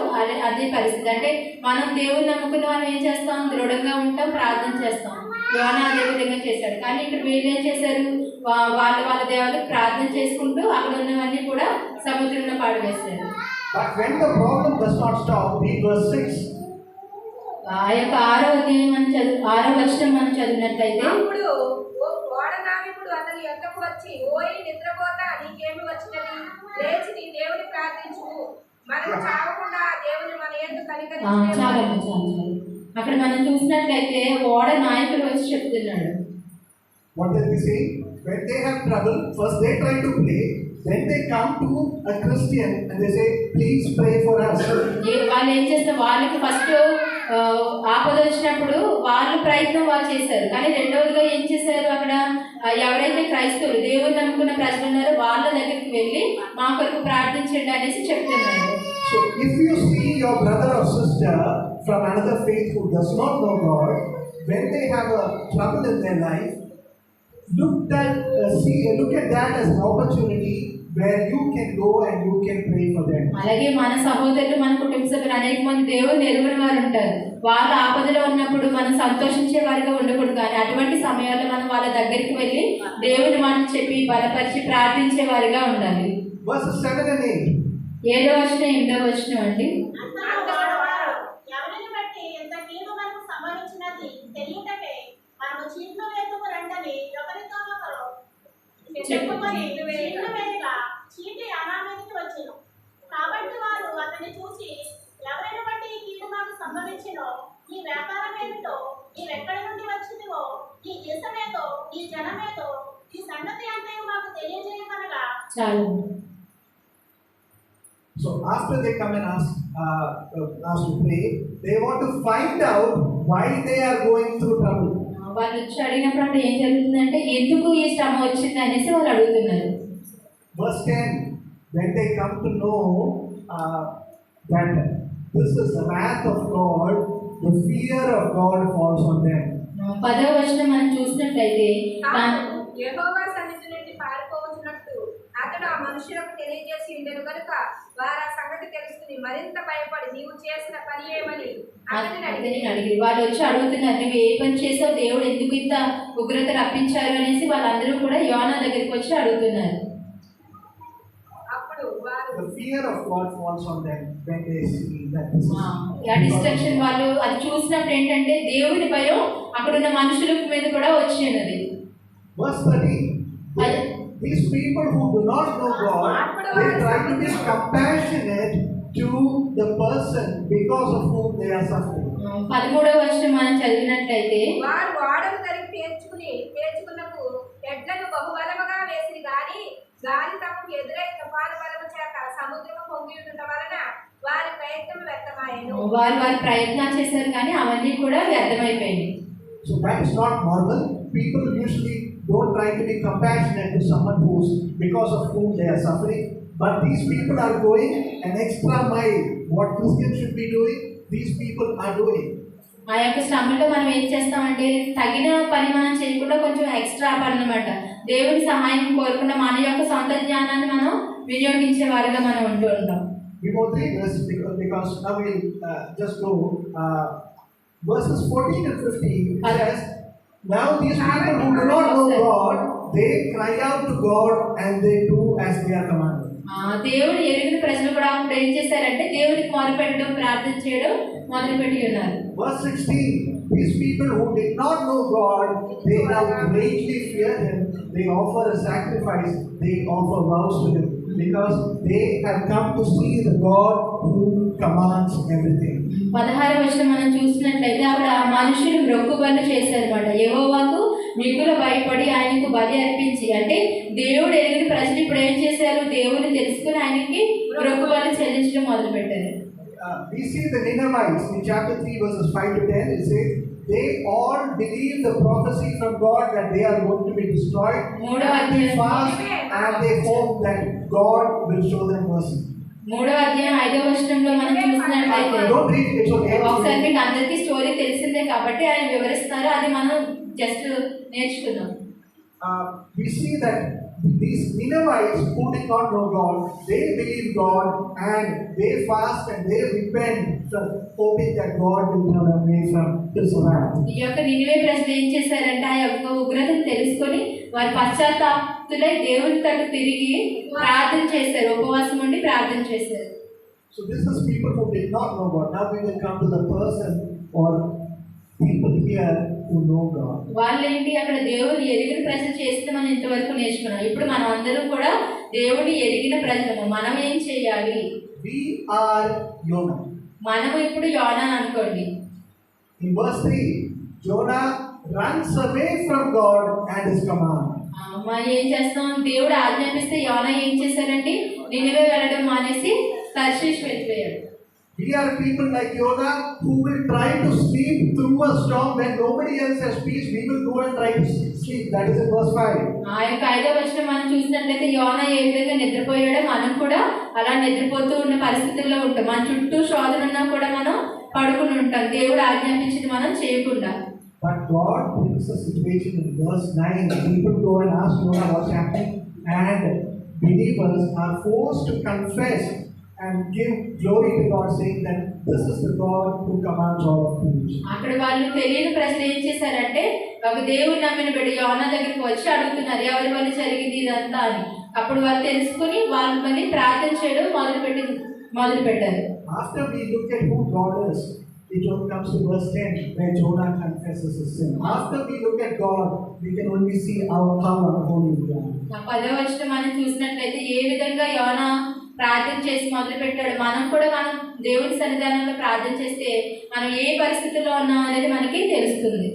అదే పరిస్థితి. అంటే మనం దేవుని నమ్ముకున్న వాళ్ళు ఏం చేస్తాం, దృఢంగా ఉంటాం, ప్రార్థన చేస్తాం. యోనా అదే విధంగా చేశాడు. కానీ ఇక్కడ వీళ్ళు ఏం చేశారు, వాళ్ళ దేవుడికి ప్రార్థన చేసుకుంటూ అక్కడ ఉన్నవన్నీ కూడా సముద్రంలో పాడవేశారు. But when the problem does not stop, read verse 6. ఆ యొక్క 6వ అధ్యాయం 6వ వచనం మనం చదివినట్లయితే అప్పుడు ఓడ నావికుడు అతని యొద్దకు వచ్చి, ఓయి నిద్రపోతా, నీకేమి వచ్చినది? లేచి నీ దేవుని ప్రార్థించు, మనకు చావకుండా దేవుని మన యందు కనికరించును. చాలా అక్కడ మనం చూసినట్లయితే ఓడ నాయకుడు వచ్చి చెప్తున్నాడు. What does he say? When they have trouble, first they try to pray, then they come to a Christian and they say, please pray for us. వాళ్ళు ఏం చేస్తారు, వాళ్ళకి ఫస్ట్ ఆపద వచ్చినప్పుడు వాళ్ళు ప్రయత్నం వాళ్ళు చేశారు. కానీ రెండవదిగా ఏం చేశారు, అక్కడ ఎవరైతే క్రైస్తవులు దేవుని నమ్ముకున్న ప్రజలు ఉన్నారో వాళ్ళ దగ్గరికి వెళ్ళి మా కొరకు ప్రార్థించండి అనేసి చెప్తున్నారు. So if you see your brother or sister from another faith who does not know God, when they have a trouble in their life, look at that as an opportunity where you can go and you can pray for them. అలాగే మన సహోదరులు, మన కుటుంబ సభ్యులు అనేక మంది దేవుని ఎరుగని వారు ఉంటారు. వాళ్ళ ఆపదలో ఉన్నప్పుడు మనం సంతోషించే వారిగా ఉండకూడదు. కానీ అటువంటి సమయాల్లో మనం వాళ్ళ దగ్గరికి వెళ్ళి దేవుని మాట చెప్పి బలపరిచి ప్రార్థించే వారిగా ఉండాలి. Verses 7 and 8. 7వ వచనం 8వ వచనం అండి. ఎవరిని బట్టి ఎంత కీడు మనకు సంభవించినది తెలియటకే మనము చీట్లు వేసుకు రండని ఒకరితో ఒకరు చెప్పుకొని చీట్లు వేయగా చీటి అనామీదికి వచ్చెను. కాబట్టి వారు అతన్ని చూసి, ఎవరిని బట్టి ఈ కీడు మాకు సంభవించినో, ఈ వ్యాపారం ఏమిటో, నీవెక్కడి నుండి వచ్చినవో, ఈ దేశమేదో, ఈ జనమేదో, ఈ సంగతి అంతయు మాకు తెలియజేయమనగా. చాలు. So after they come and ask to pray, they want to find out why they are going through trouble. వాళ్ళు వచ్చి అడిగినప్పుడు అంటే ఏం జరుగుతుందంటే ఎందుకు ఈ శ్రమ వచ్చింది అనేసి వాళ్ళు అడుగుతున్నారు. Verse 10, when they come to know that this is the wrath of God, the fear of God falls on them. 10వ వచనం మనం చూసినట్లయితే యెహోవా సన్నిధి నుండి పారిపోవచ్చున్నట్టు అతడు ఆ మనుషులకు తెలియజేసి ఉండెను కనుక వారు ఆ సంగతి తెలుసుకుని మరింత భయపడి, నీవు చేసిన పని ఏమని అతనిని అడిగి వాళ్ళు వచ్చి అడుగుతున్నారు, నువ్వు ఏ పని చేసావు, దేవుడు ఎందుకు ఇంత ఉగ్రత రప్పించారు అనేసి వాళ్ళందరూ కూడా యోనా దగ్గరికి వచ్చి అడుగుతున్నారు. అప్పుడు వారు The fear of God falls on them when they see that this is. ఆ డిస్ట్రక్షన్ వాళ్ళు అది చూసినప్పుడు ఏంటంటే దేవుని భయం అక్కడున్న మనుషుల మీద కూడా వచ్చినది. Verse 13. These people who do not know God, they try to be compassionate to the person because of whom they are suffering. 13వ వచనం మనం చదివినట్లయితే వారు ఓడను తరిగి పేర్చుకున్నకు ఎడ్లను బహుబలముగా వేసి గాలి తమకు ఎదురై తుఫాను బలము చేత సముద్రము పొంగి ఉండటం వలన వారి ప్రయత్నం వ్యర్థమాయెను. వారు ప్రయత్నాలు చేశారు కానీ అవన్నీ కూడా వ్యర్థమైపోయినాయి. So that is not normal. People usually don't try to be compassionate to someone who's because of whom they are suffering. But these people are going an extra mile. What Christians should be doing, these people are doing. ఆ యొక్క శ్రమలో మనం ఏం చేస్తామంటే తగిన పని మనం చేయకుండా కొంచెం ఎక్స్ట్రా పని అనమాట. దేవుని సహాయం కోరుకున్న మన యొక్క సొంత జ్ఞానాన్ని మనం వినియోగించే వారిగా మనం ఉంటూ ఉంటాం. We will read this because now we'll just go verses 14 and 15 says, now these people who do not know God, they cry out to God and they do as they are commanded. దేవుడు ఎరిగిన ప్రజలు కూడా అప్పుడు ఏం చేశారంటే దేవుడికి మొరపెట్టడం ప్రార్థన చేయడం మొదలుపెట్టి ఉన్నారు. Verse 16, these people who did not know God, they now greatly fear Him. They offer a sacrifice. They offer vows to Him because they have come to see the God who commands everything. 16వ వచనం మనం చూసినట్లయితే అక్కడ మనుషులు మొక్కుబడులు చేశారన్నమాట. యెహోవాకు మిగులు భయపడి ఆయనకు బలి అర్పించి, అంటే దేవుడు ఎరిగిన ప్రజలు ఇప్పుడు ఏం చేశారు, దేవుని తెలుసుకుని ఆయనకి మొక్కుబడులు చెల్లించడం మొదలు పెట్టారు. We see the Ninevites in chapter 3 verses 5 to 10. It says they all believe the prophecy from God that they are going to be destroyed, and they fast and they hope that God will show them mercy. 3వ అధ్యాయం 5వ వచనంలో మనం చూసినట్లయితే, Don't read it, it's okay. ఒకసారి మీకు అందరికీ story తెలిసిందే కాబట్టి ఆయన వివరిస్తున్నారు, అది మనం జస్ట్ నేర్చుకుందాం. We see that these Ninevites who did not know God, they believe God and they fast and they repent, hoping that God will turn away from His wrath. ఈ యొక్క నినివే ప్రజలు ఏం చేశారంటే ఆ యొక్క ఉగ్రతను తెలుసుకొని వారి పశ్చాత్తాపతులై దేవుని తట్టు తిరిగి ప్రార్థన చేశారు, ఉపవాసం ఉండి ప్రార్థన చేశారు. So this is people who did not know God. Now we will come to the person or people here who know God. వాళ్ళేంటి అక్కడ దేవుని ఎరిగిన ప్రజలు చేస్తే మనం ఇంతవరకు నేర్చుకున్నాం. ఇప్పుడు మనం అందరం కూడా దేవుని ఎరిగిన ప్రజలు. మనం ఏం చేయాలి? We are Jonah. మనం ఇప్పుడు యోనా అనుకోండి. In verse 3, Jonah runs away from God and His command. మనం ఏం చేస్తాం? దేవుడు ఆజ్ఞాపిస్తే యోనా ఏం చేశారండి? నినివే వెళ్ళడం మానేసి తర్షీషు వెళ్ళిపోయాడు. We are people like Jonah who will try to sleep through a storm when nobody else has peace. We will go and try to sleep. That is in verse 5. ఆ యొక్క 5వ వచనం మనం చూసినట్లయితే యోనా ఏ విధంగా నిద్రపోయాడో మనం కూడా అలా నిద్రపోతూ ఉన్న పరిస్థితుల్లో ఉంటాం. మన చుట్టూ శోధన ఉన్నా కూడా మనం పడుకుని ఉంటాం, దేవుడు ఆజ్ఞాపించింది మనం చేయకుండా. But God brings a situation in verse 9. People go and ask Jonah what's happening, and believers are forced to confess and give glory to God, saying that this is the God who commands all of creation. అక్కడ వాళ్ళు తెలియని ప్రజలు ఏం చేశారంటే ఒక దేవుడు నమ్మిన బిడ్డ యోనా దగ్గరికి వచ్చి అడుగుతున్నారు, ఎవరి వల్ల జరిగింది ఇదంతా అని. అప్పుడు వాళ్ళు తెలుసుకుని వాళ్ళు మళ్ళీ ప్రార్థన చేయడం మొదలు పెట్టారు. After we look at who God is, it all comes to verse 10 where Jonah confesses his sin. After we look at God, we can only see how unholy we are. 10వ వచనం మనం చూసినట్లయితే ఏ విధంగా యోనా ప్రార్థన చేసి మొదలు పెట్టాడు. మనం కూడా మనం దేవుని సన్నిధానంలో ప్రార్థన చేస్తే మనం ఏ పరిస్థితుల్లో ఉన్నాం అనేది మనకి తెలుస్తుంది.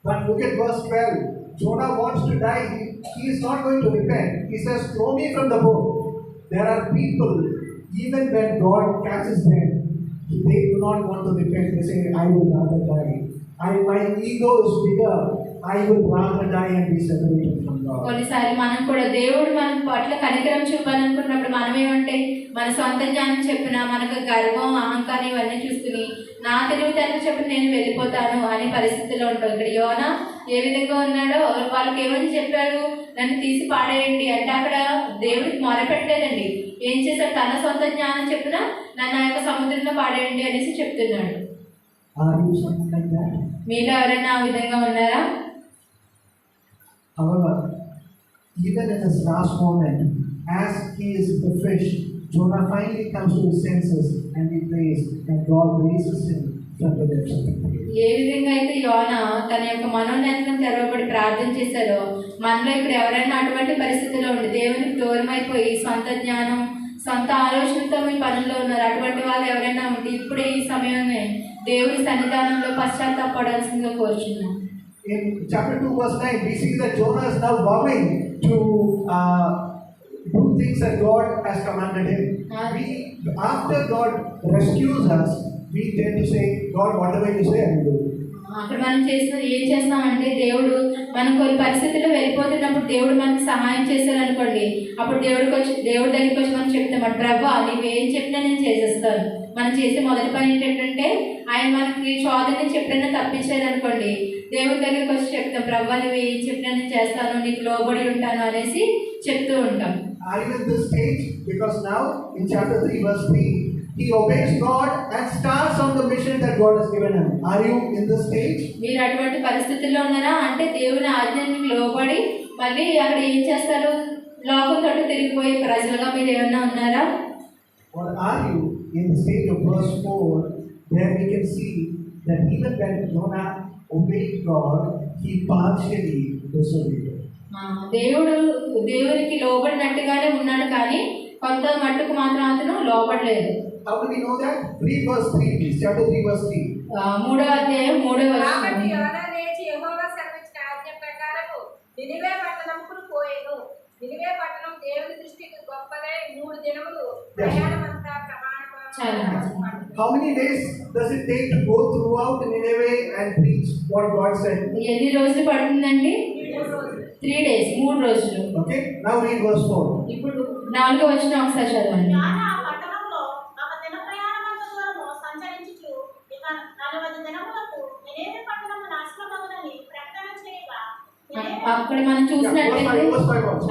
But look at verse 12. Jonah wants to die. He is not going to repent. He says, throw me from the boat. There are people, even when God catches them, they do not want to repent. They say, I will rather die. My ego is bigger. I will rather die and be separated from God. కొన్నిసార్లు మనం కూడా దేవుడు మన పట్ల కనికరం చూపాలనుకున్నప్పుడు మనం ఏమంటే మన సొంత జ్ఞానం చెప్పినా మనకు గర్వం అహంకారం ఇవన్నీ చూసుకుని నా తెలివితేటలు చెప్పి నేను వెళ్ళిపోతాను అనే పరిస్థితిలో ఉంటాం. ఇక్కడ యోనా ఏ విధంగా ఉన్నాడో వాళ్ళకి ఏమని చెప్పారు, నన్ను తీసి పాడేయండి అంటే అక్కడ దేవుడికి మొరపెట్టలేదండి. ఏం చేశాడు? తన సొంత జ్ఞానం చెప్పినా నన్ను ఆ యొక్క సముద్రంలో పాడేయండి అనేసి చెప్తున్నాడు. Are you something like that? మీలో ఎవరైనా ఆ విధంగా ఉన్నారా? However, even in his last moment, as he is the fish, Jonah finally comes to his senses and he prays, and God raises him from the depths of the pit. ఏ విధంగా అయితే యోనా తన యొక్క మనోనేత్రం తెరవబడి ప్రార్థన చేశారో మనలో ఇప్పుడు ఎవరైనా అటువంటి పరిస్థితిలో ఉండి దేవునికి దూరమైపోయి సొంత జ్ఞానం సొంత ఆలోచనతో మీ పనుల్లో ఉన్నారు, అటువంటి వాళ్ళు ఎవరైనా ఉంటే ఇప్పుడే ఈ సమయంలో దేవుని సన్నిధానంలో పశ్చాత్తాపడాల్సిందిగా కోరుచున్నాం. In chapter 2 verse 9, we see that Jonah is now vowing to do things that God has commanded him. After God rescues us, we tend to say, God, whatever you say, I will do. అక్కడ మనం ఏం చేస్తామంటే దేవుడు మనం కొన్ని పరిస్థితుల్లో వెళ్ళిపోతున్నప్పుడు దేవుడు మనకు సహాయం చేశారు అనుకోండి, అప్పుడు దేవుడి దగ్గరికి వచ్చి మనం చెప్తాం, ప్రభు నువ్వు ఏం చెప్పినా నేను చేసేస్తాను. మనం చేసే మొదటి పని ఏంటంటే ఆయన మనకి శోధన నుంచి ఎప్పుడైనా తప్పించారు అనుకోండి, దేవుడి దగ్గరికి వచ్చి చెప్తాం, ప్రభు నువ్వు ఏం చెప్పినా నేను చేస్తాను, నీకు లోబడి ఉంటాను అనేసి చెప్తూ ఉంటాం. Are you in this stage? Because now in chapter 3 verse 3 he obeys God and starts on the mission that God has given him. Are you in this stage? మీరు అటువంటి పరిస్థితుల్లో ఉన్నారా అంటే దేవుని ఆజ్ఞలకు లోబడి మళ్ళీ అక్కడ ఏం చేస్తారు, లోకం తోటి తిరిగిపోయే ప్రజలుగా మీరు ఏమన్నా ఉన్నారా? Or are you in the stage of verse 4 where we can see that even when Jonah obeyed God, he partially disobeyed. దేవునికి లోబడినట్టుగానే ఉన్నాడు కానీ కొంత మట్టుకు మాత్రం అతను లోబడలేదు. How do we know that? Read verse 3 please. Chapter 3 verse 3. 3వ అధ్యాయం 3వ వచనం. కాబట్టి యోనా లేచి యెహోవా సెలవిచ్చిన ఆజ్ఞ ప్రకారము నినివే పట్టణముకు పోయెను. నినివే పట్టణం దేవుని దృష్టికి గొప్పదై 3 దినములు ప్రయాణమంతా ప్రమాణము. How many days does it take to go throughout Nineveh and preach what God said? ఎన్ని రోజులు పడుతుందండి? 3 days, 3 రోజులు. Okay, now read verse 4. ఇప్పుడు 4వ వచనం ఒకసారి చదవండి. యోనా పట్టణంలో ఒక దిన ప్రయాణమంత దూరము సంచరించుచు ఇక 40 దినములకు నినివే పట్టణము నాశనమగునని ప్రకటన చేయగా, అక్కడ మనం చూసినట్లయితే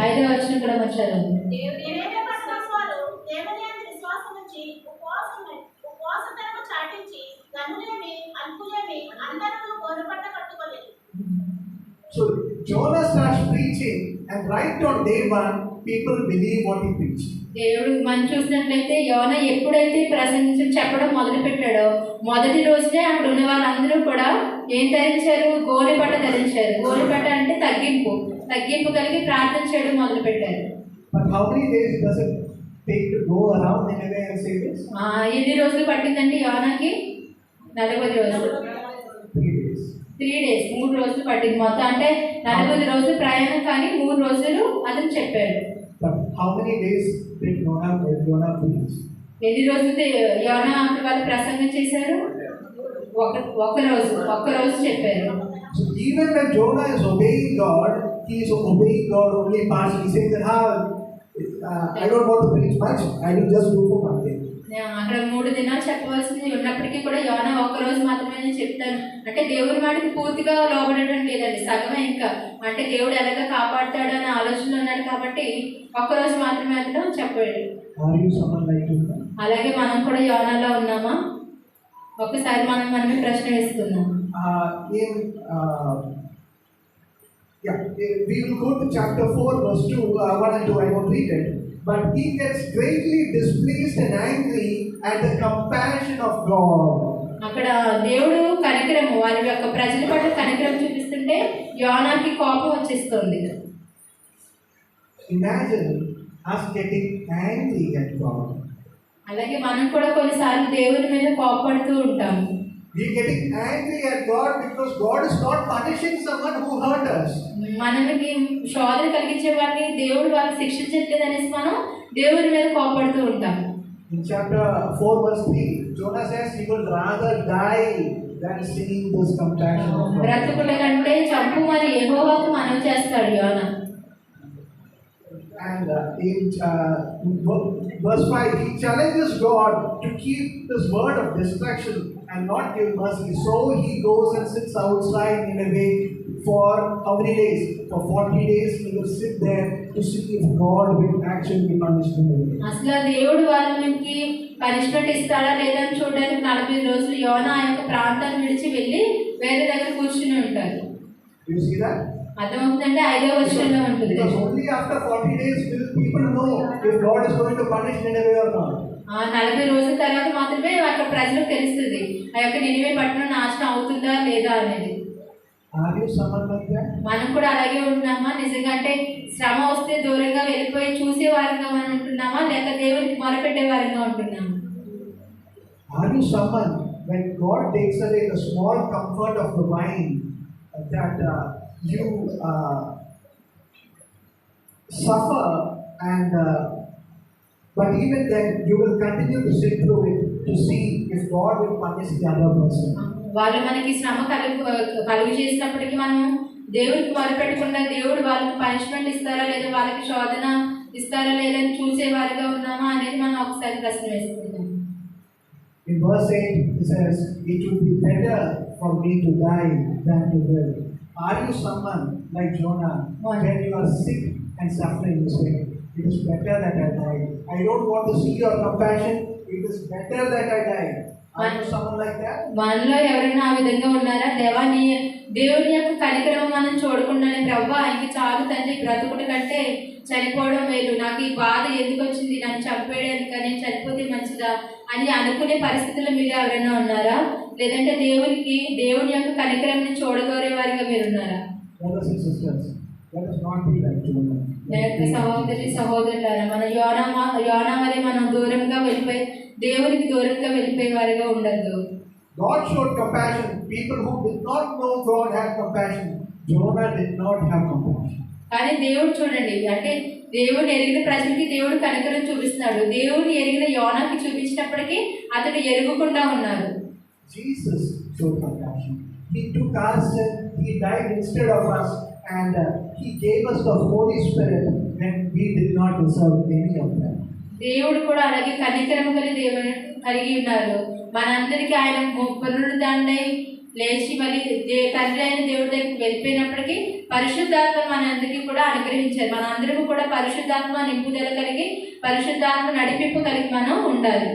5వ వచనం కూడా మనం చదవండి. నినివే పట్టణం వారు దేవుని యందు విశ్వాసం ఉంచి ఉపవాసము చాటించి గనులేమి అల్పులేమి అందరూ గోనెపట్ట కట్టుకోలేదు. So Jonah starts preaching and right on day 1 people believe what he preached. దేవుడు మనం చూసినట్లయితే యోనా ఎప్పుడైతే చెప్పడం మొదలు పెట్టాడో మొదటి రోజునే అక్కడ ఉన్న వాళ్ళందరూ కూడా ఏం ధరించారు? గోనెపట్ట ధరించారు. గోనెపట్ట అంటే తగ్గింపు కలిగి ప్రార్థన చేయడం మొదలు పెట్టారు. But how many days does it take to go around Nineveh and say this? ఎన్ని రోజులు పట్టిందండి యోనాకి? 40 రోజులు. 3 days. 3 days, 3 రోజులు పట్టింది మొత్తం. అంటే 40 రోజులు ప్రయాణం కానీ 3 రోజులు అతను చెప్పాడు. But how many days did Jonah preach? ఎన్ని రోజులు యోనా అక్కడ వాళ్ళు ప్రసంగం చేశారు? ఒక రోజు చెప్పారు. So even when Jonah is obeying God, he is obeying God only partially. He says that I don't want to preach much, I will just do for one day. అక్కడ 3 దినాలు చెప్పవలసింది ఉన్నప్పటికీ కూడా యోనా ఒక్క రోజు మాత్రమే నేను చెప్తాను అంటే దేవుడి మాటకి పూర్తిగా లోబడటం లేదండి, సగమే. ఇంకా అంటే దేవుడు ఎలాగ కాపాడుతాడు అనే ఆలోచనలో ఉన్నాడు కాబట్టి ఒక్క రోజు మాత్రమే అతను చెప్పాడు. అలాగే మనం కూడా యోనాలో ఉన్నామా? ఒక్కసారి మనమే ప్రశ్న వేసుకుందాం. We will go to chapter 4 verse 2, 1 and 2. I won't read it. But he gets greatly displeased and angry at the compassion of God. అక్కడ దేవుడు కనికరము వారి యొక్క ప్రజల పట్ల కనికరం చూపిస్తుంటే యోనాకి కోపం వచ్చేస్తుంది. Imagine us getting angry at God. అలాగే మనం కూడా కొన్నిసార్లు దేవుని మీద కోపపడుతూ ఉంటాము. We are getting angry at God because God is not punishing someone who hurt us. మనకి శోధన కలిగించే వారిని దేవుడు వాళ్ళని శిక్షించట్లేదు అనేసి మనం దేవుని మీద కోపడుతూ ఉంటాం. In chapter 4 verse 3, Jonah says he would rather die than seeing this compassion of God. బ్రతుకుల కంటే చంపుమని యెహోవాకు మనవి చేస్తాడు యోనా. And in verse 5, he challenges God to keep this word of destruction and not give mercy. So he goes and sits outside Nineveh for how many days? For 40 days he will sit there to see if God will actually punish Nineveh. అసలు దేవుడు వాళ్ళకి punishment ఇస్తాడా లేదా అని చూడడానికి 40 రోజులు యోనా ఆ యొక్క ప్రాంతాన్ని విడిచి వెళ్ళి వేరే దగ్గర కూర్చుని ఉంటారు. Do you see that? అర్థమవుతుందంటే 5వ వచనంలో ఉంటుంది. Because only after 40 days will people know if God is going to punish Nineveh or not. 40 రోజుల తర్వాత మాత్రమే అక్కడ ప్రజలకు తెలుస్తుంది ఆ యొక్క నినివే పట్టణం నాశనం అవుతుందా లేదా అనేది. Are you someone like that? మనం కూడా అలాగే ఉంటున్నామా? నిజంగా అంటే శ్రమ వస్తే దూరంగా వెళ్ళిపోయి చూసే వారంగా మనం ఉంటున్నామా లేక దేవునికి మొరపెట్టే వారంగా ఉంటున్నామా? Are you someone when God takes away the small comfort of the mind that you suffer and but even then you will continue to sit through it to see if God will punish the other person? వాళ్ళు మనకి శ్రమ కలుగు చేసినప్పటికీ మనం దేవుడికి మొరపెట్టకుండా దేవుడు వాళ్ళకి punishment ఇస్తారా లేదా వాళ్ళకి శోధన ఇస్తారా లేదని చూసేవారిగా ఉన్నామా అనేది మనం ఒకసారి ప్రశ్న వేసుకుందాం. In verse 8 it says, "It would be better for me to die than to live." Are you someone like Jonah when you are sick and suffering this way? It is better that I die. I don't want to see your compassion. It is better that I die. Are you someone like that? మనలో ఎవరైనా ఆ విధంగా ఉన్నారా? దేవుని యొక్క కనికరం మనం చూడకుండానే ప్రవ్వా ఇంక చాలు తండ్రి, బ్రతుకుడు కంటే చనిపోవడం మేలు, నాకు ఈ బాధ ఎందుకు వచ్చింది, నన్ను చంపేయడానికి, నేను చనిపోతే మంచిదా అని అనుకునే పరిస్థితుల్లో మీరు ఎవరైనా ఉన్నారా? లేదంటే దేవుని యొక్క కనికరం చూడగోరే వారిగా మీరు ఉన్నారా? సహోదరి సహోదరులారా, మన యోనా వలె మనం దూరంగా వెళ్ళిపోయి దేవునికి దూరంగా వెళ్ళిపోయే వారిగా ఉండద్దు. God showed compassion. People who did not know God had compassion. Jonah did not have compassion. కానీ దేవుడు చూడండి, అంటే దేవుడు ఎరిగిన ప్రజలకి దేవుడు కనికరం చూపిస్తున్నాడు. దేవుడు ఎరిగిన యోనాకి చూపించినప్పటికీ అతడు ఎరుగుకుండా ఉన్నారు. Jesus showed compassion. He took our sin. He died instead of us, and He gave us the Holy Spirit when we did not deserve any of that. దేవుడు కూడా అలాగే కనికరం కలిగి ఉన్నారు. మనందరికీ ఆయన పునరుద్ధారణై లేచి మళ్ళీ తండ్రి అయిన దేవుడి దగ్గరికి వెళ్ళిపోయినప్పటికీ పరిశుద్ధాత్మ మనందరికీ కూడా అనుగ్రహించారు. మనందరికీ కూడా పరిశుద్ధాత్మ నింపుదల కలిగి పరిశుద్ధాత్మ నడిపింపు కలిగి మనం ఉండాలి.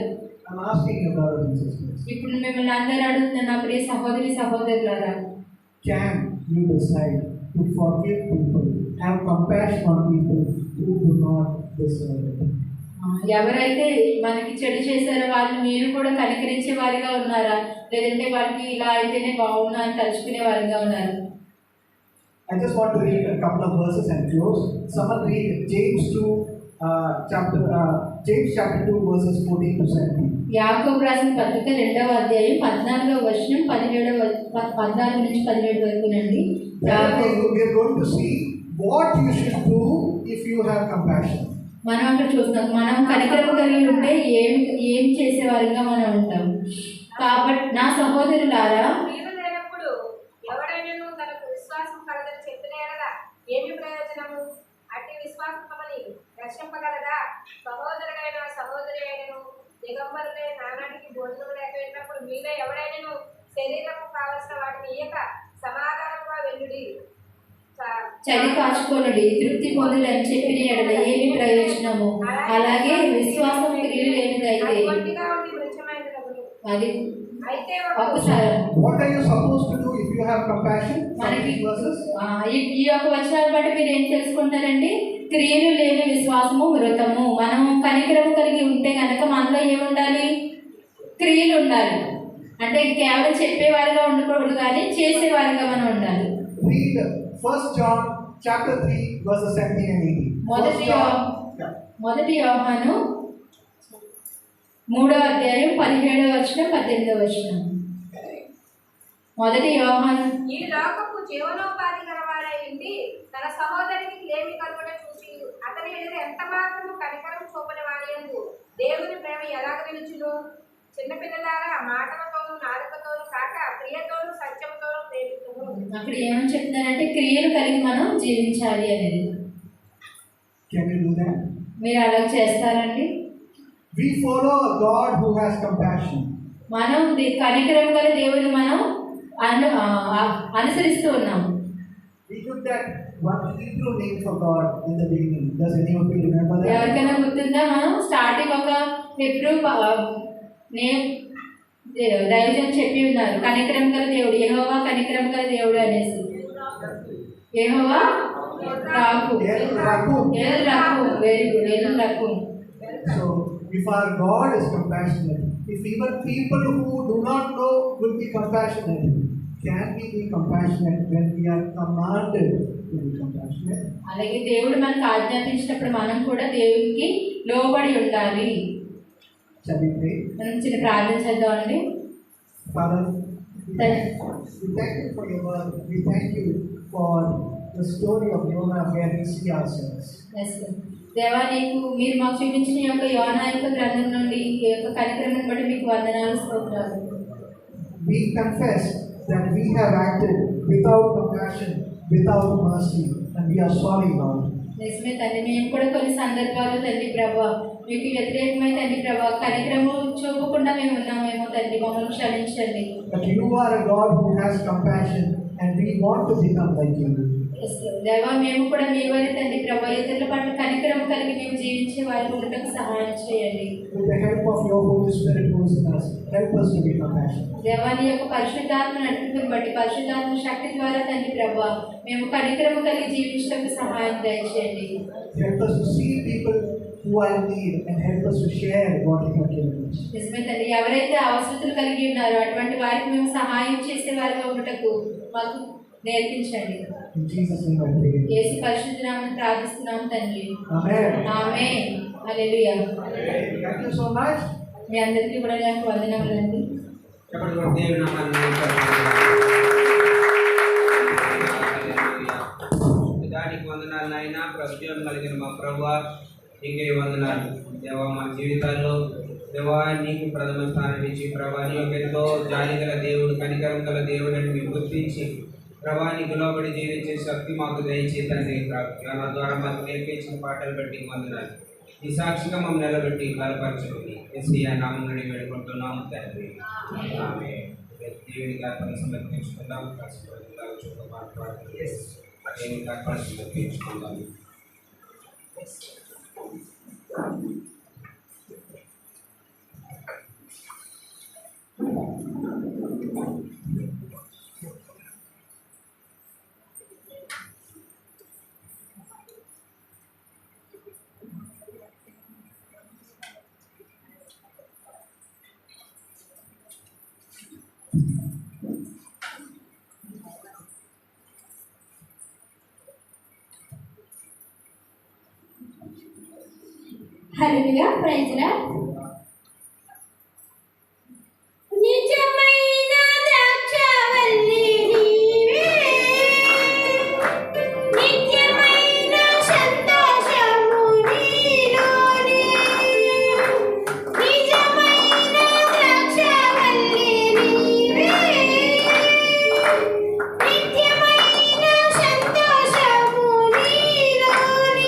ఇప్పుడు మిమ్మల్ని అందరూ అడుగుతున్నా, ప్రియ సహోదరి సహోదరులారా, can you decide to forgive people, have compassion on people who do not deserve it? ఎవరైతే మనకి చెడు చేశారో వాళ్ళని మీరు కూడా కనికరించే వారిగా ఉన్నారా? లేదంటే వాళ్ళకి ఇలా అయితేనే బాగున్నా అని తలుచుకునే వారిగా ఉన్నారు? I just want to read a couple of verses and close. Someone read James chapter 2 verses 14 to 17. యాకోబు రాసిన పత్రిక 2వ అధ్యాయం 14వ వచనం 14 నుంచి 17 వరకునండి. We are going to see what you should do if you have compassion. మనం అక్కడ చూస్తున్నాం, మనం కనికరం కలిగి ఉంటే ఏం చేసేవారిగా మనం ఉంటాం. కాబట్టి నా సహోదరులారా, మీరు లేనప్పుడు ఎవరైనా తనకు విశ్వాసం కలదని చెప్పిన ఏమి ప్రయోజనము? అట్టి విశ్వాసమని రక్షింపగలదా? సహోదరుడైన సహోదరి అయినను దిగంబరులే నానాటికి భోజనం లేకపోయినప్పుడు మీలో ఎవరైనా శరీరము కావలసిన వాటిని ఇయ్యక సమాధానంగా వెళ్ళుడి. చలి కాచుకోనుడి, తృప్తి పొందులు అని చెప్పిన ఎడల ఏమి ప్రయోజనము? అలాగే విశ్వాసం క్రియలు లేనిదైతే అది ఒకసారి మనకి ఈ యొక్క వచనాలు బట్టి మీరు ఏం తెలుసుకుంటారండి? క్రియలు లేని విశ్వాసము మృతము. మనం కనికరం కలిగి ఉంటే కనుక మనలో ఏముండాలి? క్రియలు ఉండాలి. అంటే కేవలం చెప్పేవారిగా ఉండకూడదు, కానీ చేసేవారిగా మనం ఉండాలి. First John chapter 3 verses 17 and 18. మొదటి యోహాను 3వ అధ్యాయం 17వ వచనం 18వ వచనం. మొదటి యోహాను, ఈ లోకపు జీవనోపాధి గలవాడై ఉండి తన సహోదరికి లేమి కలుగుట చూసి అతని ఎదురు ఎంత మాత్రము కనికరం చూపని వాడియందు దేవుని ప్రేమ ఎలాగ నిలుచును? చిన్నపిల్లలారా మాటలతోనూ నాలుకతోనూ కాక క్రియతోనూ సత్యంతోనూ ప్రేమితును. అక్కడ ఏమని చెప్తున్నారంటే క్రియలు కలిగి మనం జీవించాలి అనేది. మీరు అలా చేస్తారండి? We follow a God who has compassion. మనం కనికరం గల దేవుని మనం అనుసరిస్తూ ఉన్నాం. We took that one Hebrew name for God in the beginning. Does anyone remember that? ఎవరికైనా గుర్తుందా? మనం స్టార్టింగ్ ఒక హెబ్రూ నేమ్ దైవజన్ చెప్పి ఉన్నారు, కనికరం గల దేవుడు, యెహోవా కనికరం గల దేవుడు అనేసి. యెహోవా రాకు, ఎల్ రాకు, వెరీ గుడ్, ఎల్ రాకు. So if our God is compassionate, if even people who do not know will be compassionate, can we be compassionate when we are commanded to be compassionate? అలాగే దేవుడు మనకు ఆజ్ఞాపించినప్పుడు మనం కూడా దేవునికి లోబడి ఉండాలి. Shall we pray? మనం చిన్న ప్రార్థన చేద్దామండి. Father, we thank you for your word. We thank you for the story of Jonah where we see ourselves. Yes, sir. దేవా, మీరు మాకు చూపించిన యొక్క యోనా యొక్క గ్రంథం నుండి ఈ యొక్క కార్యక్రమం బట్టి మీకు వందనాలు, స్తోత్రాలు. we confess that we have acted without compassion, without mercy, and we are sorry, Lord. నిజమే తండ్రి, మేము కూడా కొన్ని సందర్భాలు తండ్రి ప్రభా మీకు వ్యతిరేకమై తండ్రి ప్రభా కనికరము చూపకుండా మేము ఉన్నామేమో తండ్రి, మమ్మల్ని క్షమించండి. But you are a God who has compassion, and we want to become like you. దేవా, మేము కూడా మీ వారి తండ్రి ప్రభా ఇతరుల పట్ల కనికరం కలిగి మేము జీవించే వారికి ఉండటకు సహాయం చేయండి. With the help of your Holy Spirit who is in us, help us to be compassionate. దేవాని యొక్క పరిశుద్ధాత్మ నడిపింపుని బట్టి పరిశుద్ధాత్మ శక్తి ద్వారా తండ్రి ప్రభా మేము కనికరము కలిగి జీవించడానికి సహాయం దయచేయండి. Help us to see people who are in need and help us to share what you have given us. నిజమే తండ్రి, ఎవరైతే అవసరతలు కలిగి ఉన్నారో అటువంటి వారికి మేము సహాయం చేసే వారిగా ఉండటకు మాకు నేర్పించండి. In Jesus' name I pray. యేసు పరిశుద్ధ నామమున ప్రార్థిస్తున్నాం తండ్రి. Amen. Amen. Hallelujah. Thank you so much. మీ అందరికీ కూడా నాకు వందనములండి. దేవుని నామాన్ని దానికి వందనాలు నాయన. ప్రస్తుతం కలిగిన మా ప్రభువా నీకే వందనాలు దేవా. మా జీవితాల్లో దేవా నీకు ప్రథమ స్థానం ఇచ్చి ప్రభా నీ యొక్క ఎంతో జాలి గల దేవుడు, కనికరం గల దేవుడు అని మేము గుర్తించి ప్రభా నీకు లోబడి జీవించే శక్తి మాకు దయచేసి తండ్రి. నా ద్వారా మాకు నేర్పించిన పాటలు బట్టి వందనాలు. ఈ సాక్షిగా మమ్మల్ని నిలబెట్టి బలపరచుకుని యేసయ్య నామమున వేడుకుంటున్నాము తండ్రి. ఆమేన్. దేవునికి అర్పణ సమర్పించుకుందాం. దేవునికి అర్పణ సమర్పించుకుందాం. హల్లెలూయా. Praise lord. నిజమైన ద్రాక్షవల్లి నీవే, నిత్యమైన సంతోషము నీలోనే. నిజమైన ద్రాక్షవల్లి నీవే, నిత్యమైన సంతోషము నీలోనే.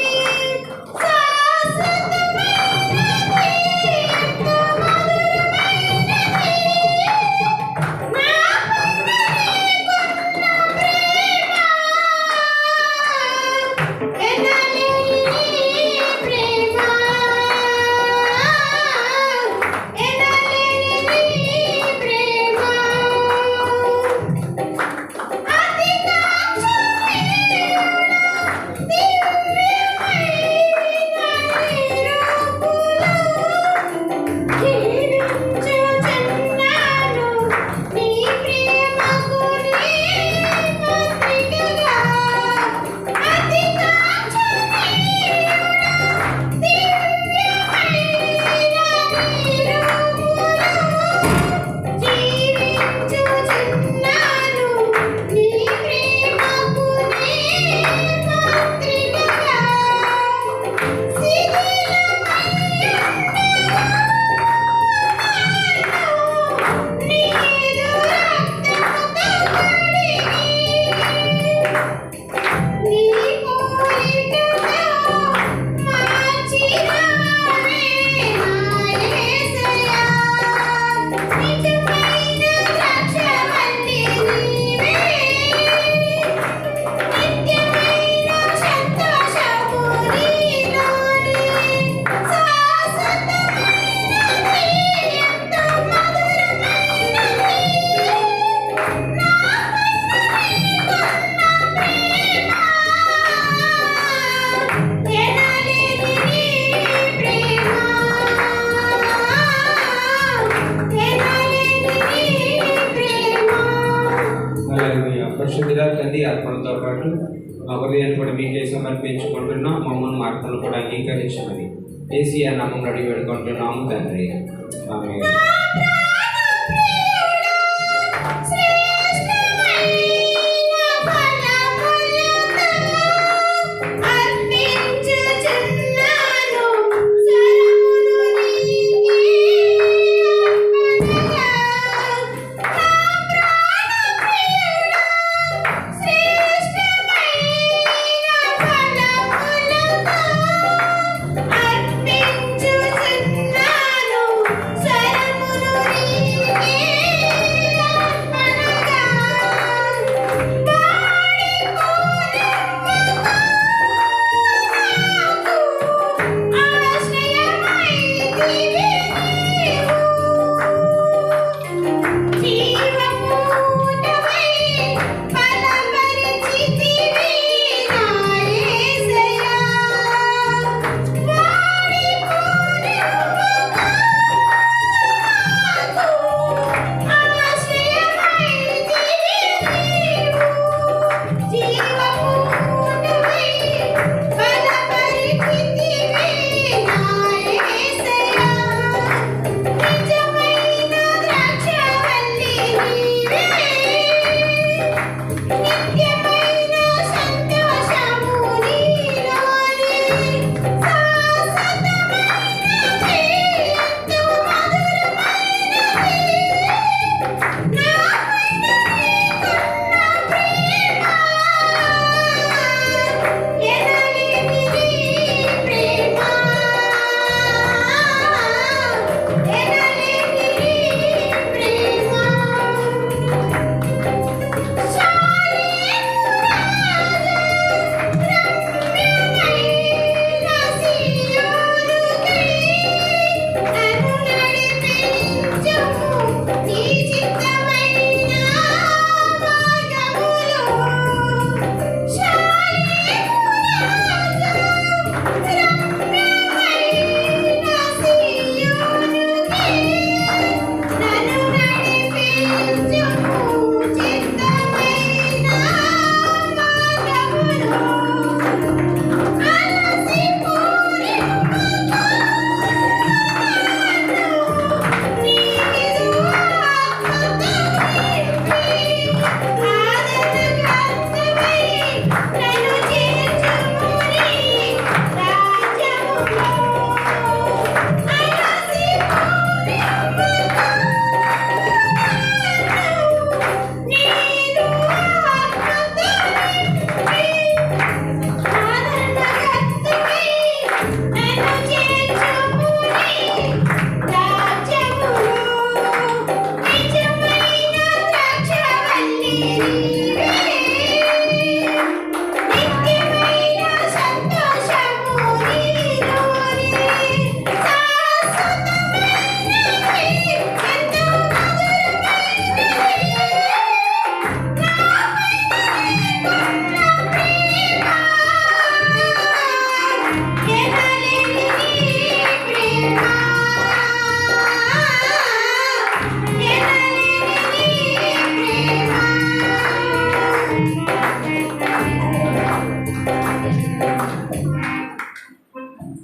పరిశుద్ధుడా తండ్రి, అర్పణతో పాటు మా హృదయాన్ని కూడా మీకే సమర్పించుకుంటున్నాం. మమ్మల్ని మా అర్పణలు కూడా అంగీకరించమని యేసయ్య నామమున అడిగి వేడుకుంటున్నాము తండ్రి. ఆమేన్. Thank you.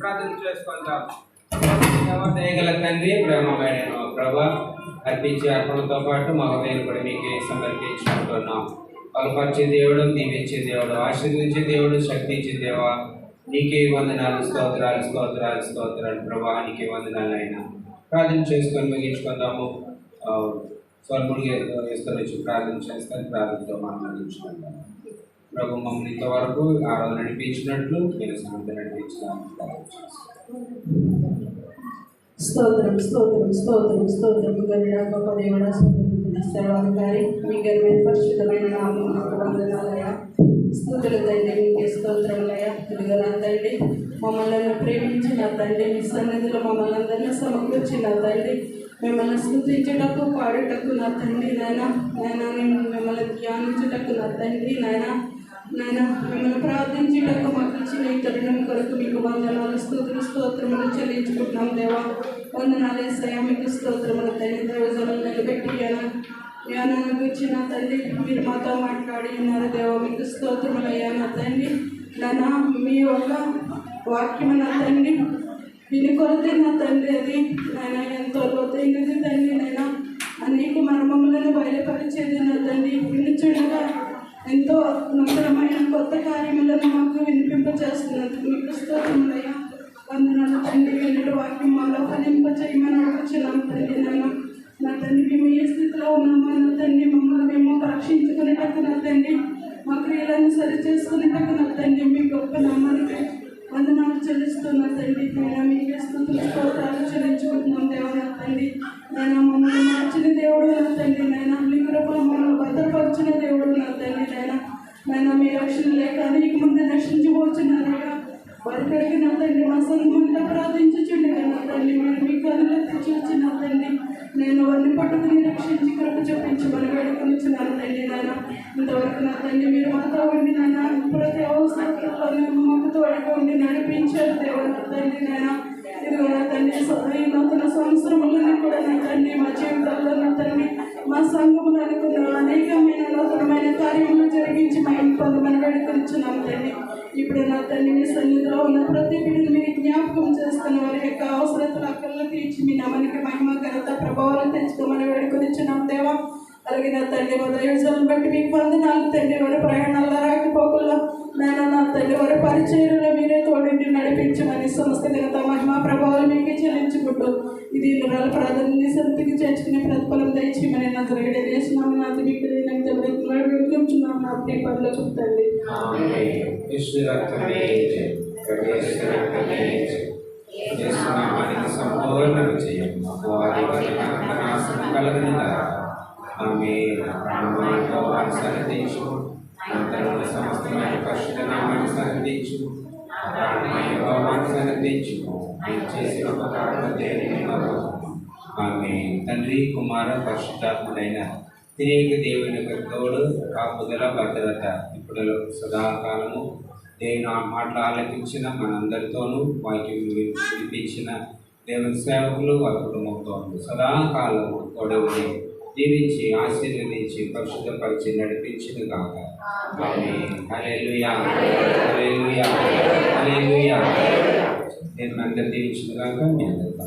ప్రార్థన చేసుకుంటాం. దయగల తండ్రి, ప్రేమమైన ప్రభా, అర్పించే అర్పణతో పాటు మా హృదయం కూడా మీకే సమర్పించుకుంటున్నాం. బలపరిచే దేవుడు, దీవించే దేవుడు, ఆశీర్వించే దేవుడు, శక్తించే దేవా, నీకే వందనాలు, స్తోత్రాలు స్తోత్రాలు స్తోత్రాలు ప్రభా, నీకే వందనాలు అయినా. ప్రార్థన చేసుకొని ముగించుకుందాము. స్వర్ముడు విస్తరించి ప్రార్థన చేస్తాను. ప్రార్థనతో మాట్లాడించుకుంటాము. ప్రభు మమ్మల్ని ఇంతవరకు ఆ రోజు నడిపించినట్లు నేను సాయంత్రం నడిపించాను. స్తోత్రం స్తోత్రం స్తోత్రం స్తోత్రం గరుడ గొప్ప దేవుడ సర్వాధికారి మీ గర్వమైన పరిశుద్ధమైన నామమునకు వందనాలయ్యా. స్తుతులు తండ్రి, మీకే స్తోత్రములయ్యా. ఇదిగో నా తండ్రి, మమ్మల్ని ప్రేమించిన తండ్రి, మీ సన్నిధిలో మమ్మల్ని అందరినీ సమకూర్చిన తండ్రి, మిమ్మల్ని స్తుతించుటకు పాడుటకు నా తండ్రి నాయన మిమ్మల్ని ధ్యానించుటకు నా తండ్రి నాయన మిమ్మల్ని ప్రార్థించుటకు మాకు ఇచ్చిన ఈ తరుణం కొరకు మీకు వందనాలు స్తుతులు స్తోత్రములు చెల్లించుకుంటున్నాం దేవా. వందనాలు యేసయ్యా, మీకు స్తోత్రములు తండ్రి. దైవజనులు నిలబెట్టి యానాన్ని గురించి నా తండ్రి మీరు మాతో మాట్లాడి ఉన్నారు దేవా. మీకు స్తోత్రములయ్యా నా తండ్రి. నాయన మీ వల్ల వాక్యం నా తండ్రి విని కొరతే నా తండ్రి, అది నాయన ఎంతో లోతైనది తండ్రి. నాయన అనేక మర్మములను బయలుపరిచేది నా తండ్రి. విని చూడగా ఎంతో నూతనమైన కొత్త కార్యములను మాకు వినిపింపచేస్తున్నందుకు మీకు స్తోత్రములయ్యా. వందనాలు తండ్రి. విన్నటి వాక్యం మాలో ఫలింపచేయమని అడుగుచున్నాం తండ్రి. నా తండ్రి, మేము ఏ స్థితిలో ఉన్నామో నా తండ్రి మమ్మల్ని మేము పరీక్షించుకునేటకు నా తండ్రి, మా క్రియలను సరి చేసుకునేటకు నా తండ్రి మీ గొప్ప నామానికి వందనాలు చెల్లిస్తున్నా తండ్రి. మీకే స్తుతులు స్తోత్రాలు చెల్లించుకుంటున్నాం దేవ. నా తండ్రి మమ్మల్ని మార్చిన దేవుడు నా తండ్రి, మీ కృపలో మమ్మల్ని భద్రపరిచిన దేవుడు నా తండ్రి. మీ రక్షణ లేక అనేక మంది రక్షించబోతున్నారుగా వారికి నా తండ్రి మా సంఘంలో ప్రార్థించుచుండగా నా తండ్రి మీరు మీ కనులెత్తి చూచి నా తండ్రి వారిని పట్టుకుని రక్షించి కృప చూపించమని వేడుకొనిచున్నాను తండ్రి. ఇంతవరకు నా తండ్రి మీరు మాతో ఉండి ప్రతి అవసరంలో మాకు తోడుగా ఉండి నడిపించారు దేవ. నా తండ్రి ఇదిగో నా తండ్రి ఈ నూతన సంవత్సరంలో కూడా నా తండ్రి మా జీవితాల్లో నా తండ్రి మా సంఘములు అనుకున్న అనేకమైన నూతనమైన కార్యములు జరిగించి మా పొందమని వేడుకొనిచున్నాను తండ్రి. ఇప్పుడు నా తండ్రి మీ సన్నిధిలో ఉన్న ప్రతి బిడ్డను మీరు జ్ఞాపకం చేసుకున్న వారి యొక్క అవసరతలు అక్కర్లు తీర్చి మీ నామానికి మహిమ ఘనత ప్రభావాలు తెచ్చుకోమని వేడుకొనిచున్నాం దేవా. అలాగే నా తండ్రి మా దైవజనులను బట్టి మీకు వందనాలు తండ్రి. వారి ప్రయాణాల్లో రాకపోకల్లో నా తండ్రి వారి పరిచయంలో మీరే తోడింటి నడిపించమని సమస్త ఘనత మహిమ ప్రభావాలు మీకే చెల్లించుకుంటూ ఇది నెలల ప్రాధాన్యత సంతికి చేర్చుకునే ప్రతిఫలం దయచేయమని నా జరిగే చేసినాము. నాతో మీకు వెళ్తున్నాము నా పేపర్లో చెప్తండి. సంపూర్ణ విజయం ఆమె ప్రాణమాతో అనుసరించు, సమస్తమైన పరిశుద్ధ నామాన్ని సరిదించు, ప్రాణమైన భావాన్ని సరిదించు, చేసిన ఆమె తండ్రి కుమార పరిశుద్ధాత్ముడైన తిరిగి దేవుని యొక్క తోడు కాపుదల భద్రత ఇప్పుడు సదాకాలము దేవుని మాటలు ఆలకించిన మనందరితోనూ వాక్యం వినిపించిన దేవుని సేవకులు వారి కుటుంబంతో సదాకాలము తోడవుని దీవించి ఆశీర్వదించి పరిశుద్ధపరిచి నడిపించిన గాక. హల్లెలూయా హల్లెలూయా హల్లెలూయా. నేను అందరు దీవించిన గాక. మీ అందరికీ